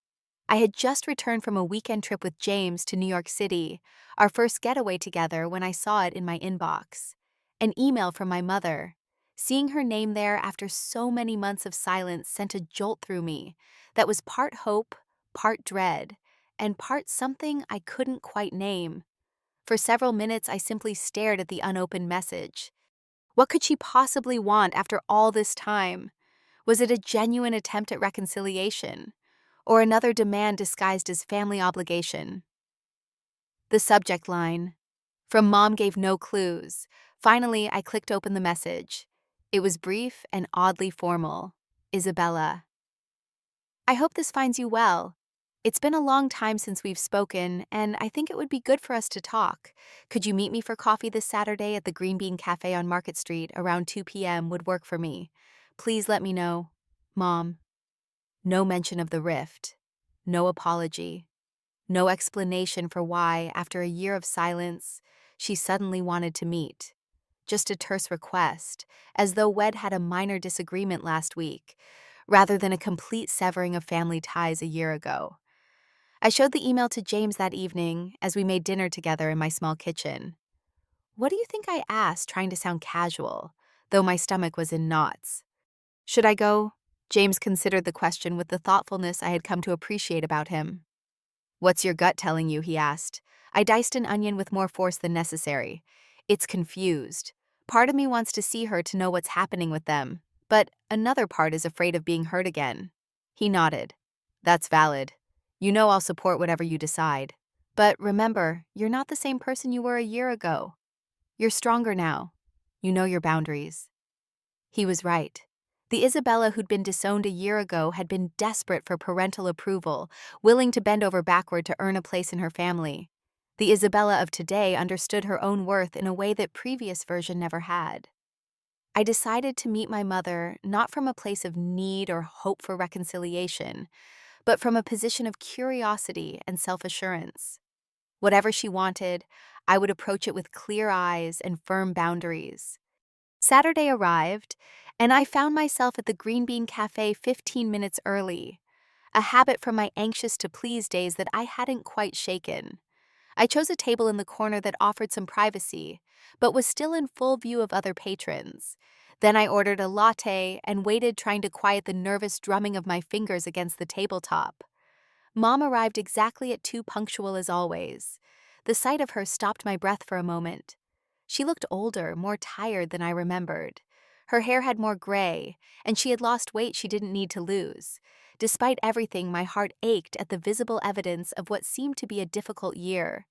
I had just returned from a weekend trip with James to New York City, our first getaway together, when I saw it in my inbox. An email from my mother. Seeing her name there after so many months of silence sent a jolt through me that was part hope, part dread, and part something I couldn't quite name. For several minutes, I simply stared at the unopened message. What could she possibly want after all this time? Was it a genuine attempt at reconciliation, or another demand disguised as family obligation? The subject line from Mom gave no clues. Finally, I clicked open the message. It was brief and oddly formal. Isabella. I hope this finds you well. It's been a long time since we've spoken, and I think it would be good for us to talk. Could you meet me for coffee this Saturday at the Green Bean Cafe on Market Street around 2 p.m. would work for me. Please let me know. Mom. No mention of the rift. No apology. No explanation for why, after a year of silence, she suddenly wanted to meet. Just a terse request, as though we'd had a minor disagreement last week, rather than a complete severing of family ties a year ago. I showed the email to James that evening as we made dinner together in my small kitchen. What do you think I asked, trying to sound casual, though my stomach was in knots? Should I go? James considered the question with the thoughtfulness I had come to appreciate about him. What's your gut telling you? He asked. I diced an onion with more force than necessary. It's confused. Part of me wants to see her to know what's happening with them, but another part is afraid of being hurt again. He nodded. That's valid. You know I'll support whatever you decide. But remember, you're not the same person you were a year ago. You're stronger now. You know your boundaries. He was right. The Isabella who'd been disowned a year ago had been desperate for parental approval, willing to bend over backward to earn a place in her family. The Isabella of today understood her own worth in a way that previous version never had. I decided to meet my mother not from a place of need or hope for reconciliation, but from a position of curiosity and self-assurance. Whatever she wanted, I would approach it with clear eyes and firm boundaries. Saturday arrived, and I found myself at the Green Bean Cafe 15 minutes early, a habit from my anxious to please days that I hadn't quite shaken. I chose a table in the corner that offered some privacy, but was still in full view of other patrons. Then I ordered a latte and waited, trying to quiet the nervous drumming of my fingers against the tabletop. Mom arrived exactly at 2 punctual as always. The sight of her stopped my breath for a moment. She looked older, more tired than I remembered. Her hair had more gray, and she had lost weight she didn't need to lose. Despite everything, my heart ached at the visible evidence of what seemed to be a difficult year.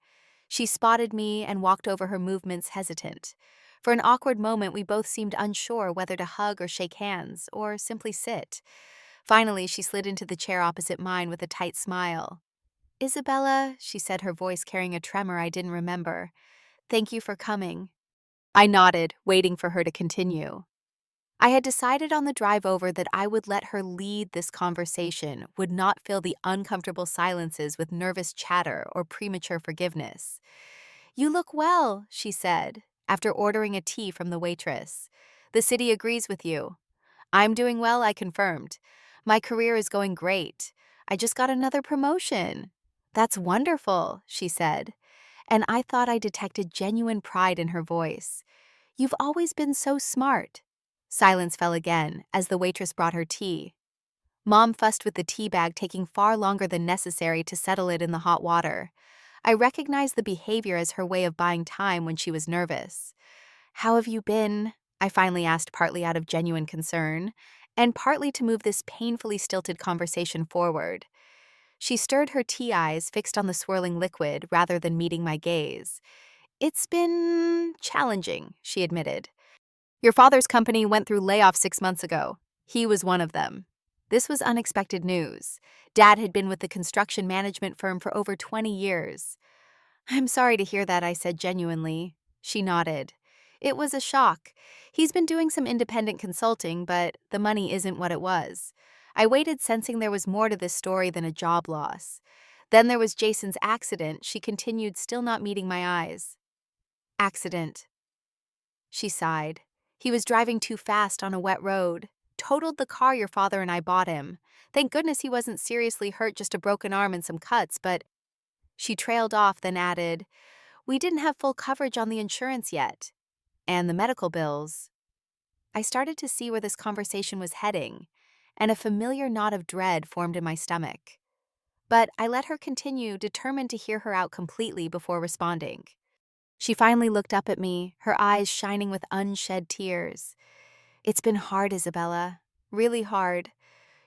She spotted me and walked over, her movements hesitant. For an awkward moment, we both seemed unsure whether to hug or shake hands, or simply sit. Finally, she slid into the chair opposite mine with a tight smile. "Isabella," she said, her voice carrying a tremor I didn't remember. "Thank you for coming." I nodded, waiting for her to continue. I had decided on the drive over that I would let her lead this conversation, would not fill the uncomfortable silences with nervous chatter or premature forgiveness. "You look well," she said, after ordering a tea from the waitress. "The city agrees with you." "I'm doing well," I confirmed. "My career is going great. I just got another promotion." "That's wonderful," she said, and I thought I detected genuine pride in her voice. "You've always been so smart." Silence fell again as the waitress brought her tea. Mom fussed with the tea bag, taking far longer than necessary to settle it in the hot water. I recognized the behavior as her way of buying time when she was nervous. "How have you been?" I finally asked, partly out of genuine concern, and partly to move this painfully stilted conversation forward. She stirred her tea, eyes fixed on the swirling liquid rather than meeting my gaze. "It's been challenging," she admitted. "Your father's company went through layoffs 6 months ago. He was one of them." This was unexpected news. Dad had been with the construction management firm for over 20 years. "I'm sorry to hear that," I said genuinely. She nodded. "It was a shock. He's been doing some independent consulting, but the money isn't what it was." I waited, sensing there was more to this story than a job loss. "Then there was Jason's accident," she continued, still not meeting my eyes. "Accident." She sighed. "He was driving too fast on a wet road. Totaled the car your father and I bought him. Thank goodness he wasn't seriously hurt, just a broken arm and some cuts, but—" She trailed off, then added, "We didn't have full coverage on the insurance yet. And the medical bills." I started to see where this conversation was heading, and a familiar knot of dread formed in my stomach. But I let her continue, determined to hear her out completely before responding. She finally looked up at me, her eyes shining with unshed tears. "It's been hard, Isabella. Really hard.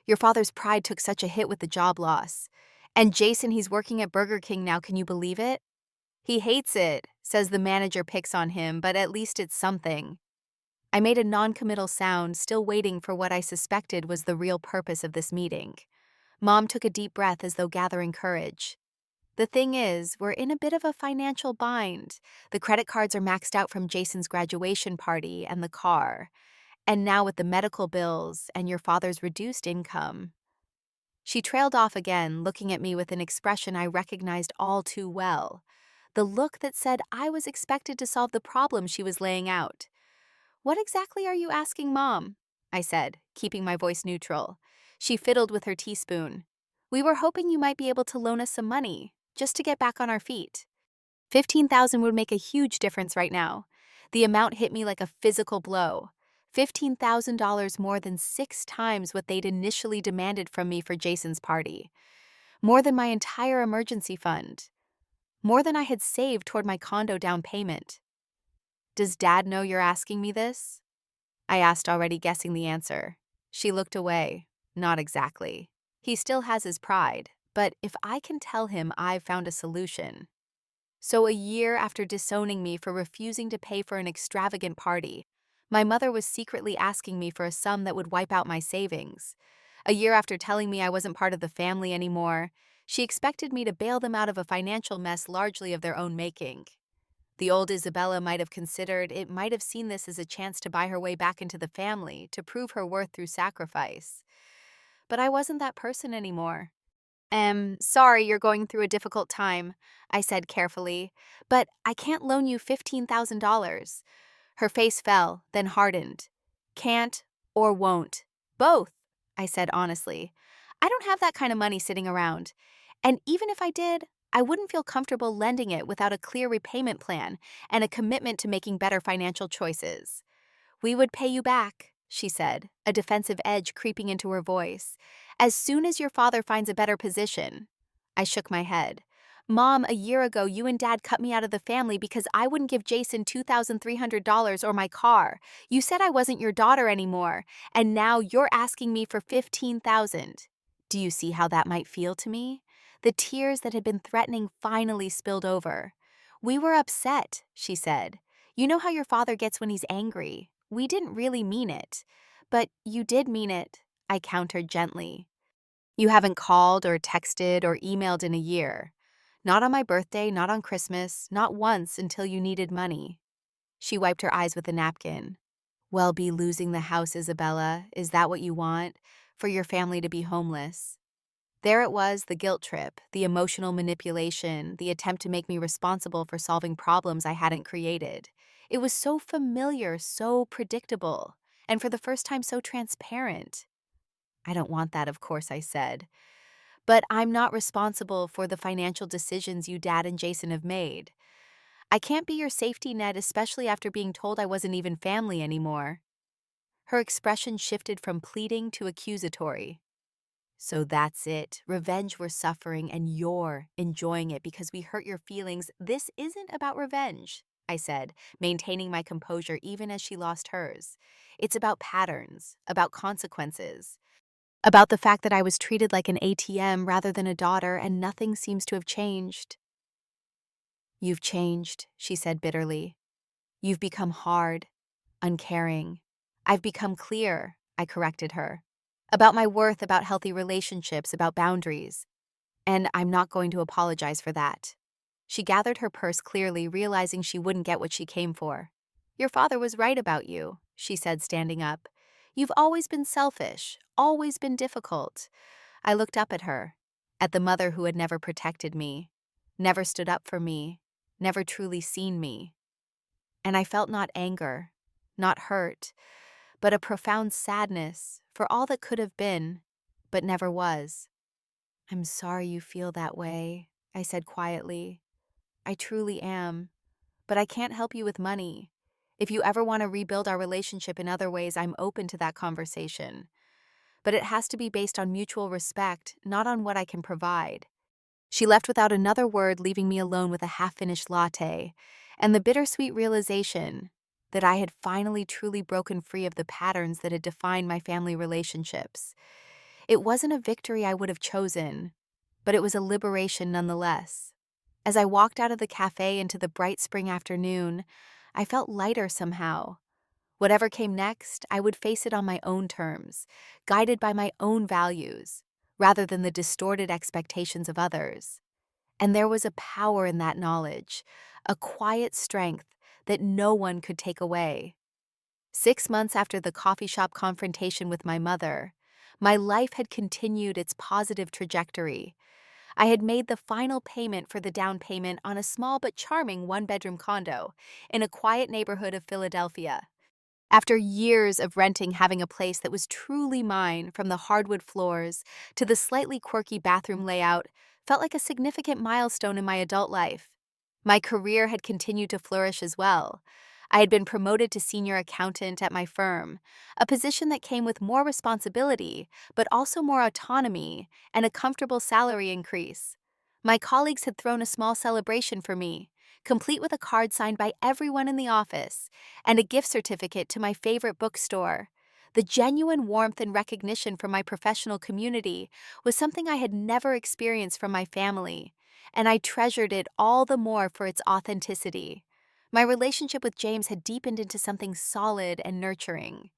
Your father's pride took such a hit with the job loss. And Jason, he's working at Burger King now, can you believe it? He hates it, says the manager picks on him, but at least it's something." I made a non-committal sound, still waiting for what I suspected was the real purpose of this meeting. Mom took a deep breath as though gathering courage. "The thing is, we're in a bit of a financial bind. The credit cards are maxed out from Jason's graduation party and the car. And now with the medical bills and your father's reduced income." She trailed off again, looking at me with an expression I recognized all too well. The look that said I was expected to solve the problem she was laying out. "What exactly are you asking, Mom?" I said, keeping my voice neutral. She fiddled with her teaspoon. "We were hoping you might be able to loan us some money, just to get back on our feet. 15,000 would make a huge difference right now." The amount hit me like a physical blow. $15,000, more than 6 times what they'd initially demanded from me for Jason's party. More than my entire emergency fund. More than I had saved toward my condo down payment. "Does Dad know you're asking me this?" I asked, already guessing the answer. She looked away. "Not exactly. He still has his pride, but if I can tell him I've found a solution." So a year after disowning me for refusing to pay for an extravagant party, my mother was secretly asking me for a sum that would wipe out my savings. A year after telling me I wasn't part of the family anymore, She expected me to bail them out of a financial mess largely of their own making. The old Isabella might have seen this as a chance to buy her way back into the family, to prove her worth through sacrifice. But I wasn't that person anymore. Sorry you're going through a difficult time, I said carefully, but I can't loan you $15,000. Her face fell, then hardened. Can't or won't. Both, I said honestly. I don't have that kind of money sitting around. And even if I did, I wouldn't feel comfortable lending it without a clear repayment plan and a commitment to making better financial choices. We would pay you back, she said, a defensive edge creeping into her voice, as soon as your father finds a better position. I shook my head. Mom, a year ago, you and Dad cut me out of the family because I wouldn't give Jason $2,300 or my car. You said I wasn't your daughter anymore, and now you're asking me for $15,000. Do you see how that might feel to me? The tears that had been threatening finally spilled over. We were upset, she said. You know how your father gets when he's angry. We didn't really mean it. But you did mean it, I countered gently. You haven't called or texted or emailed in a year. Not on my birthday, not on Christmas, not once until you needed money. She wiped her eyes with a napkin. Well, be losing the house, Isabella. Is that what you want? For your family to be homeless? There it was, the guilt trip, the emotional manipulation, the attempt to make me responsible for solving problems I hadn't created. It was so familiar, so predictable, and for the first time so transparent. I don't want that, of course, I said. But I'm not responsible for the financial decisions you, Dad, and Jason have made. I can't be your safety net, especially after being told I wasn't even family anymore. Her expression shifted from pleading to accusatory. So that's it. Revenge we're suffering and you're enjoying it because we hurt your feelings. This isn't about revenge, I said, maintaining my composure even as she lost hers. It's about patterns, about consequences, about the fact that I was treated like an ATM rather than a daughter and nothing seems to have changed. You've changed, she said bitterly. You've become hard, uncaring. I've become clear, I corrected her. About my worth, about healthy relationships, about boundaries. And I'm not going to apologize for that. She gathered her purse clearly, realizing she wouldn't get what she came for. Your father was right about you, she said, standing up. You've always been selfish, always been difficult. I looked up at her, at the mother who had never protected me, never stood up for me, never truly seen me. And I felt not anger, not hurt, but a profound sadness for all that could have been, but never was. I'm sorry you feel that way, I said quietly. I truly am, but I can't help you with money. If you ever want to rebuild our relationship in other ways, I'm open to that conversation. But it has to be based on mutual respect, not on what I can provide. She left without another word, leaving me alone with a half-finished latte, and the bittersweet realization that I had finally truly broken free of the patterns that had defined my family relationships. It wasn't a victory I would have chosen, but it was a liberation nonetheless. As I walked out of the cafe into the bright spring afternoon, I felt lighter somehow. Whatever came next, I would face it on my own terms, guided by my own values, rather than the distorted expectations of others. And there was a power in that knowledge, a quiet strength that no one could take away. 6 months after the coffee shop confrontation with my mother, my life had continued its positive trajectory. I had made the final payment for the down payment on a small but charming one-bedroom condo in a quiet neighborhood of Philadelphia. After years of renting, having a place that was truly mine, from the hardwood floors to the slightly quirky bathroom layout, felt like a significant milestone in my adult life. My career had continued to flourish as well. I had been promoted to senior accountant at my firm, a position that came with more responsibility, but also more autonomy and a comfortable salary increase. My colleagues had thrown a small celebration for me, complete with a card signed by everyone in the office, and a gift certificate to my favorite bookstore. The genuine warmth and recognition from my professional community was something I had never experienced from my family, and I treasured it all the more for its authenticity. My relationship with James had deepened into something solid and nurturing.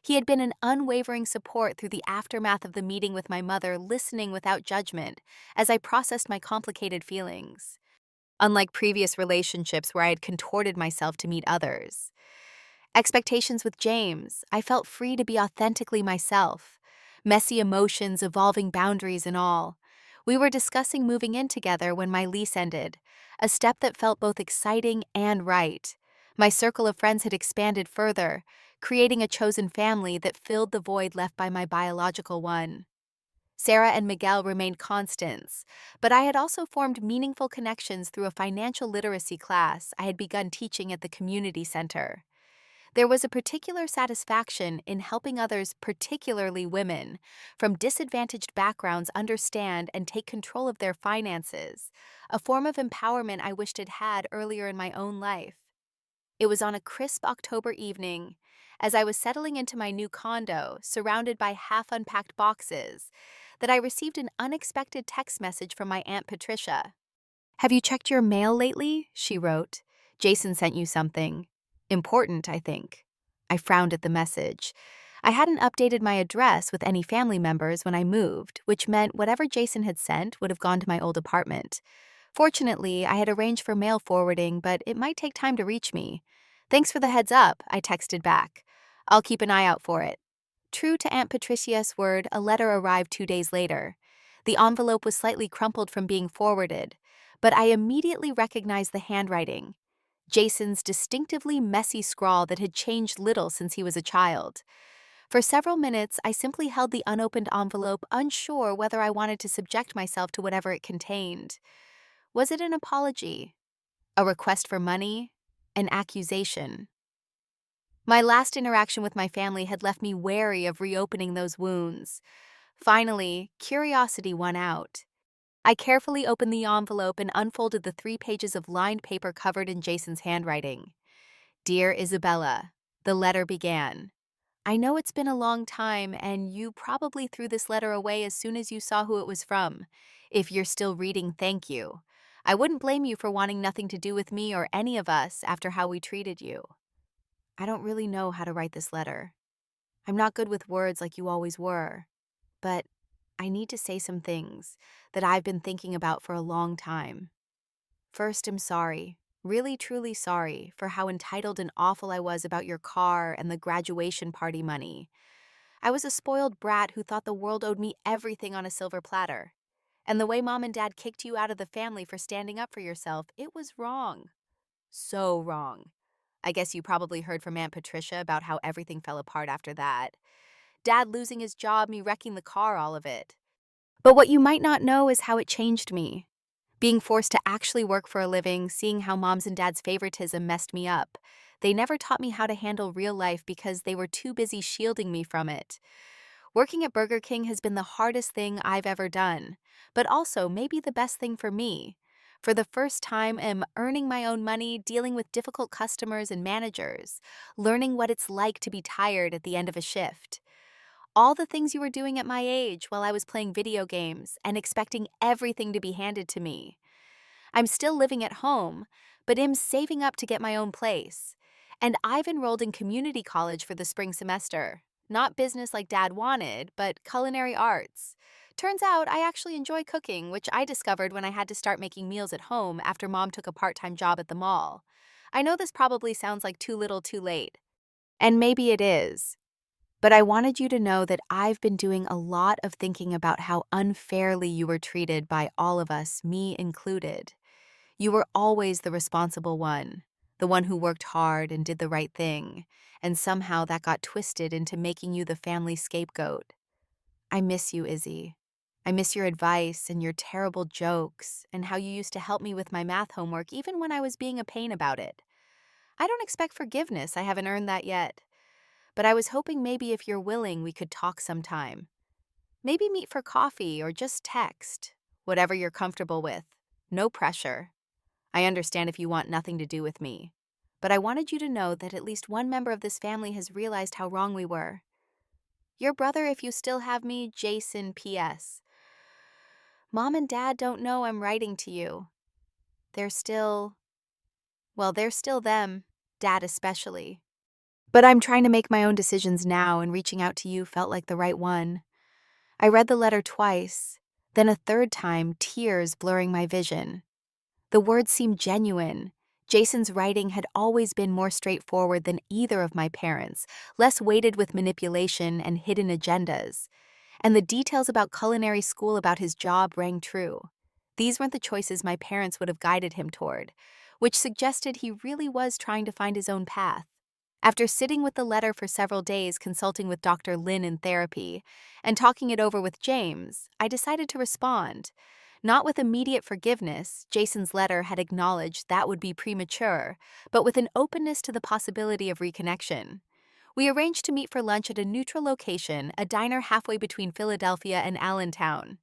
He had been an unwavering support through the aftermath of the meeting with my mother, listening without judgment as I processed my complicated feelings. Unlike previous relationships where I had contorted myself to meet others. Expectations with James, I felt free to be authentically myself. Messy emotions, evolving boundaries, and all. We were discussing moving in together when my lease ended, a step that felt both exciting and right. My circle of friends had expanded further, creating a chosen family that filled the void left by my biological one. Sarah and Miguel remained constants, but I had also formed meaningful connections through a financial literacy class I had begun teaching at the community center. There was a particular satisfaction in helping others, particularly women, from disadvantaged backgrounds understand and take control of their finances, a form of empowerment I wished I'd had earlier in my own life. It was on a crisp October evening, as I was settling into my new condo, surrounded by half-unpacked boxes, that I received an unexpected text message from my Aunt Patricia. "Have you checked your mail lately?" she wrote. "Jason sent you something. Important, I think." I frowned at the message. I hadn't updated my address with any family members when I moved, which meant whatever Jason had sent would have gone to my old apartment. Fortunately, I had arranged for mail forwarding, but it might take time to reach me. "Thanks for the heads up," I texted back. "I'll keep an eye out for it." True to Aunt Patricia's word, a letter arrived 2 days later. The envelope was slightly crumpled from being forwarded, but I immediately recognized the handwriting. Jason's distinctively messy scrawl that had changed little since he was a child. For several minutes, I simply held the unopened envelope, unsure whether I wanted to subject myself to whatever it contained. Was it an apology? A request for money? An accusation? My last interaction with my family had left me wary of reopening those wounds. Finally, curiosity won out. I carefully opened the envelope and unfolded the 3 pages of lined paper covered in Jason's handwriting. "Dear Isabella," the letter began. "I know it's been a long time, and you probably threw this letter away as soon as you saw who it was from. If you're still reading, thank you. I wouldn't blame you for wanting nothing to do with me or any of us after how we treated you. I don't really know how to write this letter. I'm not good with words like you always were, but I need to say some things that I've been thinking about for a long time. First, I'm sorry, really truly sorry, for how entitled and awful I was about your car and the graduation party money. I was a spoiled brat who thought the world owed me everything on a silver platter. And the way Mom and Dad kicked you out of the family for standing up for yourself, it was wrong. So wrong. I guess you probably heard from Aunt Patricia about how everything fell apart after that. Dad losing his job, me wrecking the car, all of it. But what you might not know is how it changed me. Being forced to actually work for a living, seeing how Mom's and Dad's favoritism messed me up. They never taught me how to handle real life because they were too busy shielding me from it. Working at Burger King has been the hardest thing I've ever done, but also maybe the best thing for me. For the first time, I'm earning my own money, dealing with difficult customers and managers, learning what it's like to be tired at the end of a shift. All the things you were doing at my age while I was playing video games and expecting everything to be handed to me. I'm still living at home, but am saving up to get my own place. And I've enrolled in community college for the spring semester. Not business like Dad wanted, but culinary arts. Turns out I actually enjoy cooking, which I discovered when I had to start making meals at home after Mom took a part-time job at the mall. I know this probably sounds like too little too late. And maybe it is. But I wanted you to know that I've been doing a lot of thinking about how unfairly you were treated by all of us, me included. You were always the responsible one, the one who worked hard and did the right thing, and somehow that got twisted into making you the family scapegoat. I miss you, Izzy. I miss your advice and your terrible jokes and how you used to help me with my math homework even when I was being a pain about it. I don't expect forgiveness, I haven't earned that yet. But I was hoping maybe if you're willing, we could talk sometime. Maybe meet for coffee or just text. Whatever you're comfortable with. No pressure. I understand if you want nothing to do with me. But I wanted you to know that at least one member of this family has realized how wrong we were. Your brother, if you still have me, Jason, P.S. Mom and Dad don't know I'm writing to you. They're still them, Dad especially. But I'm trying to make my own decisions now, and reaching out to you felt like the right one. I read the letter twice, then a third time, tears blurring my vision. The words seemed genuine. Jason's writing had always been more straightforward than either of my parents, less weighted with manipulation and hidden agendas. And the details about culinary school, about his job, rang true. These weren't the choices my parents would have guided him toward, which suggested he really was trying to find his own path. After sitting with the letter for several days, consulting with Dr. Lynn in therapy, and talking it over with James, I decided to respond. Not with immediate forgiveness, Jason's letter had acknowledged that would be premature, but with an openness to the possibility of reconnection. We arranged to meet for lunch at a neutral location, a diner halfway between Philadelphia and Allentown.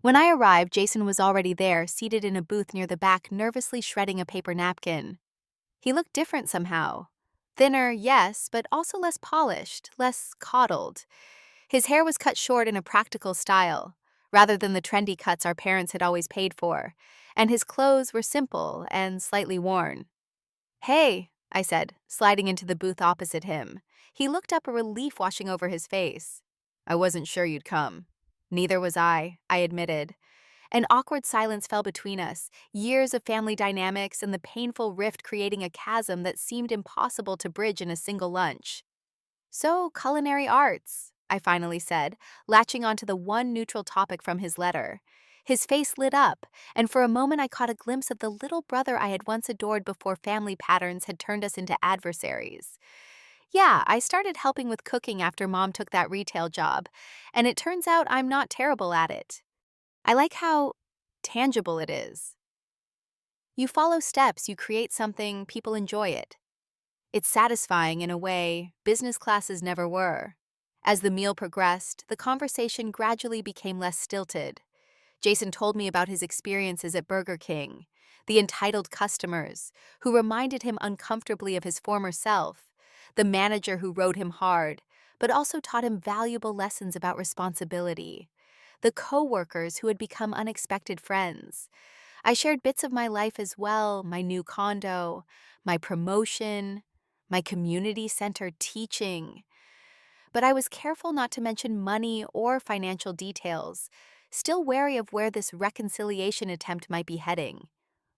When I arrived, Jason was already there, seated in a booth near the back, nervously shredding a paper napkin. He looked different somehow. Thinner, yes, but also less polished, less coddled. His hair was cut short in a practical style, rather than the trendy cuts our parents had always paid for, and his clothes were simple and slightly worn. "Hey," I said, sliding into the booth opposite him. He looked up, a relief washing over his face. "I wasn't sure you'd come." "Neither was I admitted. An awkward silence fell between us, years of family dynamics and the painful rift creating a chasm that seemed impossible to bridge in a single lunch. "So, culinary arts," I finally said, latching onto the one neutral topic from his letter. His face lit up, and for a moment I caught a glimpse of the little brother I had once adored before family patterns had turned us into adversaries. "Yeah, I started helping with cooking after Mom took that retail job, and it turns out I'm not terrible at it. I like how tangible it is. You follow steps, you create something, people enjoy it. It's satisfying in a way business classes never were." As the meal progressed, the conversation gradually became less stilted. Jason told me about his experiences at Burger King, the entitled customers who reminded him uncomfortably of his former self, the manager who rode him hard, but also taught him valuable lessons about responsibility, the co-workers who had become unexpected friends. I shared bits of my life as well, my new condo, my promotion, my community center teaching. But I was careful not to mention money or financial details, still wary of where this reconciliation attempt might be heading.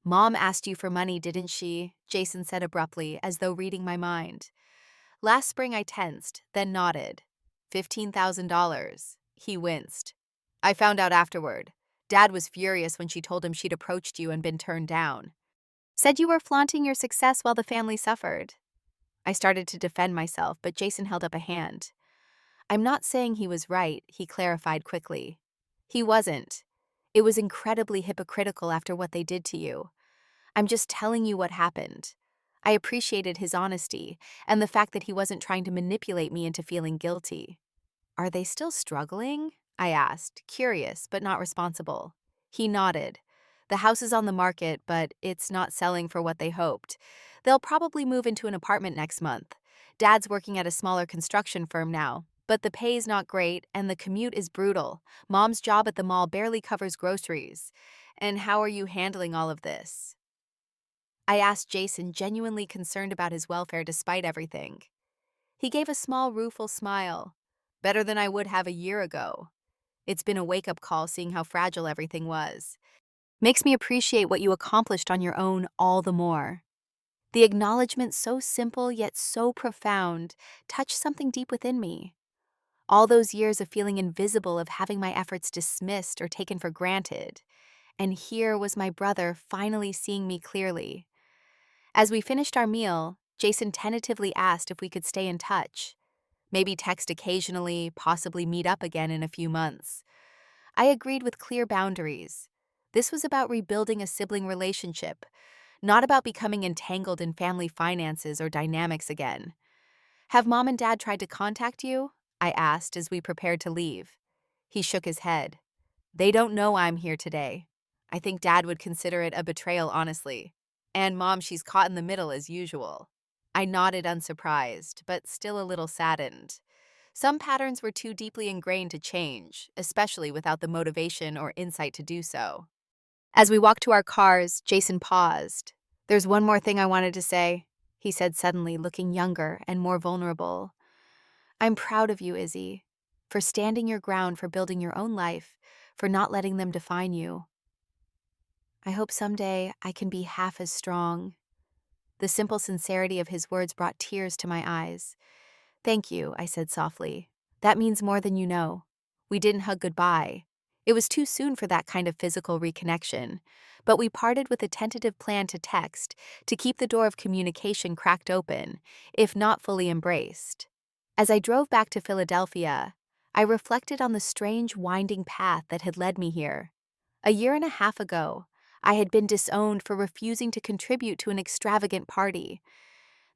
"Mom asked you for money, didn't she?" Jason said abruptly, as though reading my mind. Last spring I tensed, then nodded. $15,000. He winced. "I found out afterward. Dad was furious when she told him she'd approached you and been turned down. Said you were flaunting your success while the family suffered." I started to defend myself, but Jason held up a hand. "I'm not saying he was right," he clarified quickly. "He wasn't. It was incredibly hypocritical after what they did to you. I'm just telling you what happened." I appreciated his honesty and the fact that he wasn't trying to manipulate me into feeling guilty. "Are they still struggling?" I asked, curious but not responsible. He nodded. "The house is on the market, but it's not selling for what they hoped. They'll probably move into an apartment next month. Dad's working at a smaller construction firm now, but the pay's not great and the commute is brutal. Mom's job at the mall barely covers groceries. And how are you handling all of this?" I asked Jason, genuinely concerned about his welfare despite everything. He gave a small, rueful smile. "Better than I would have a year ago. It's been a wake-up call seeing how fragile everything was. Makes me appreciate what you accomplished on your own all the more." The acknowledgement, so simple yet so profound, touched something deep within me. All those years of feeling invisible, of having my efforts dismissed or taken for granted. And here was my brother finally seeing me clearly. As we finished our meal, Jason tentatively asked if we could stay in touch. Maybe text occasionally, possibly meet up again in a few months. I agreed with clear boundaries. This was about rebuilding a sibling relationship, not about becoming entangled in family finances or dynamics again. "Have Mom and Dad tried to contact you?" I asked as we prepared to leave. He shook his head. "They don't know I'm here today. I think Dad would consider it a betrayal, honestly. And Mom, she's caught in the middle as usual." I nodded, unsurprised, but still a little saddened. Some patterns were too deeply ingrained to change, especially without the motivation or insight to do so. As we walked to our cars, Jason paused. "There's one more thing I wanted to say." he said suddenly, looking younger and more vulnerable. I'm proud of you, Izzy, for standing your ground, for building your own life, for not letting them define you. I hope someday I can be half as strong. The simple sincerity of his words brought tears to my eyes. Thank you, I said softly. That means more than you know. We didn't hug goodbye. It was too soon for that kind of physical reconnection, but we parted with a tentative plan to text, to keep the door of communication cracked open, if not fully embraced. As I drove back to Philadelphia, I reflected on the strange winding path that had led me here. A year and a half ago, I had been disowned for refusing to contribute to an extravagant party.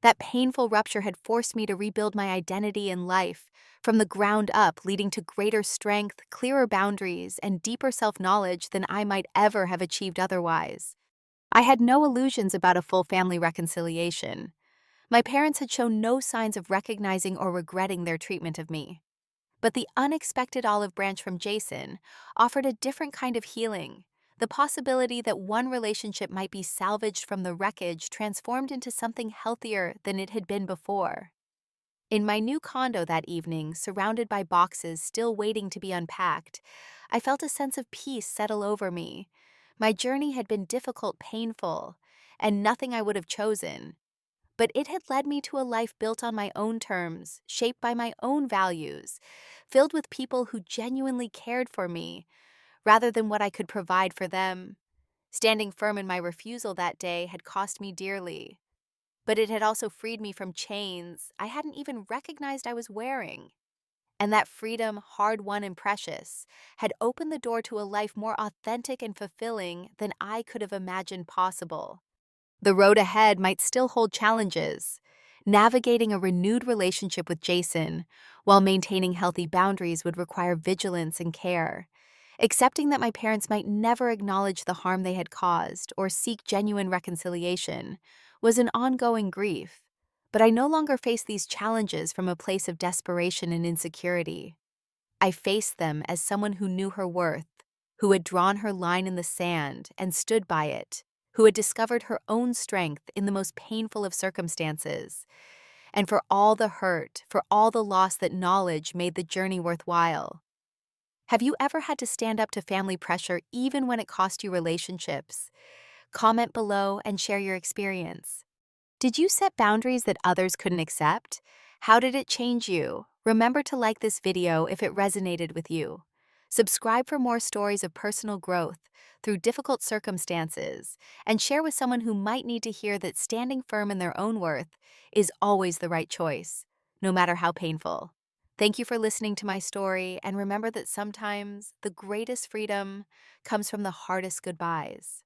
That painful rupture had forced me to rebuild my identity and life from the ground up, leading to greater strength, clearer boundaries, and deeper self-knowledge than I might ever have achieved otherwise. I had no illusions about a full family reconciliation. My parents had shown no signs of recognizing or regretting their treatment of me. But the unexpected olive branch from Jason offered a different kind of healing. The possibility that one relationship might be salvaged from the wreckage transformed into something healthier than it had been before. In my new condo that evening, surrounded by boxes still waiting to be unpacked, I felt a sense of peace settle over me. My journey had been difficult, painful, and nothing I would have chosen. But it had led me to a life built on my own terms, shaped by my own values, filled with people who genuinely cared for me, rather than what I could provide for them. Standing firm in my refusal that day had cost me dearly, but it had also freed me from chains I hadn't even recognized I was wearing. And that freedom, hard-won and precious, had opened the door to a life more authentic and fulfilling than I could have imagined possible. The road ahead might still hold challenges. Navigating a renewed relationship with Jason while maintaining healthy boundaries would require vigilance and care. Accepting that my parents might never acknowledge the harm they had caused or seek genuine reconciliation was an ongoing grief. But I no longer faced these challenges from a place of desperation and insecurity. I faced them as someone who knew her worth, who had drawn her line in the sand and stood by it, who had discovered her own strength in the most painful of circumstances. And for all the hurt, for all the loss, that knowledge made the journey worthwhile. Have you ever had to stand up to family pressure even when it cost you relationships? Comment below and share your experience. Did you set boundaries that others couldn't accept? How did it change you? Remember to like this video if it resonated with you. Subscribe for more stories of personal growth through difficult circumstances, and share with someone who might need to hear that standing firm in their own worth is always the right choice, no matter how painful. Thank you for listening to my story, and remember that sometimes the greatest freedom comes from the hardest goodbyes.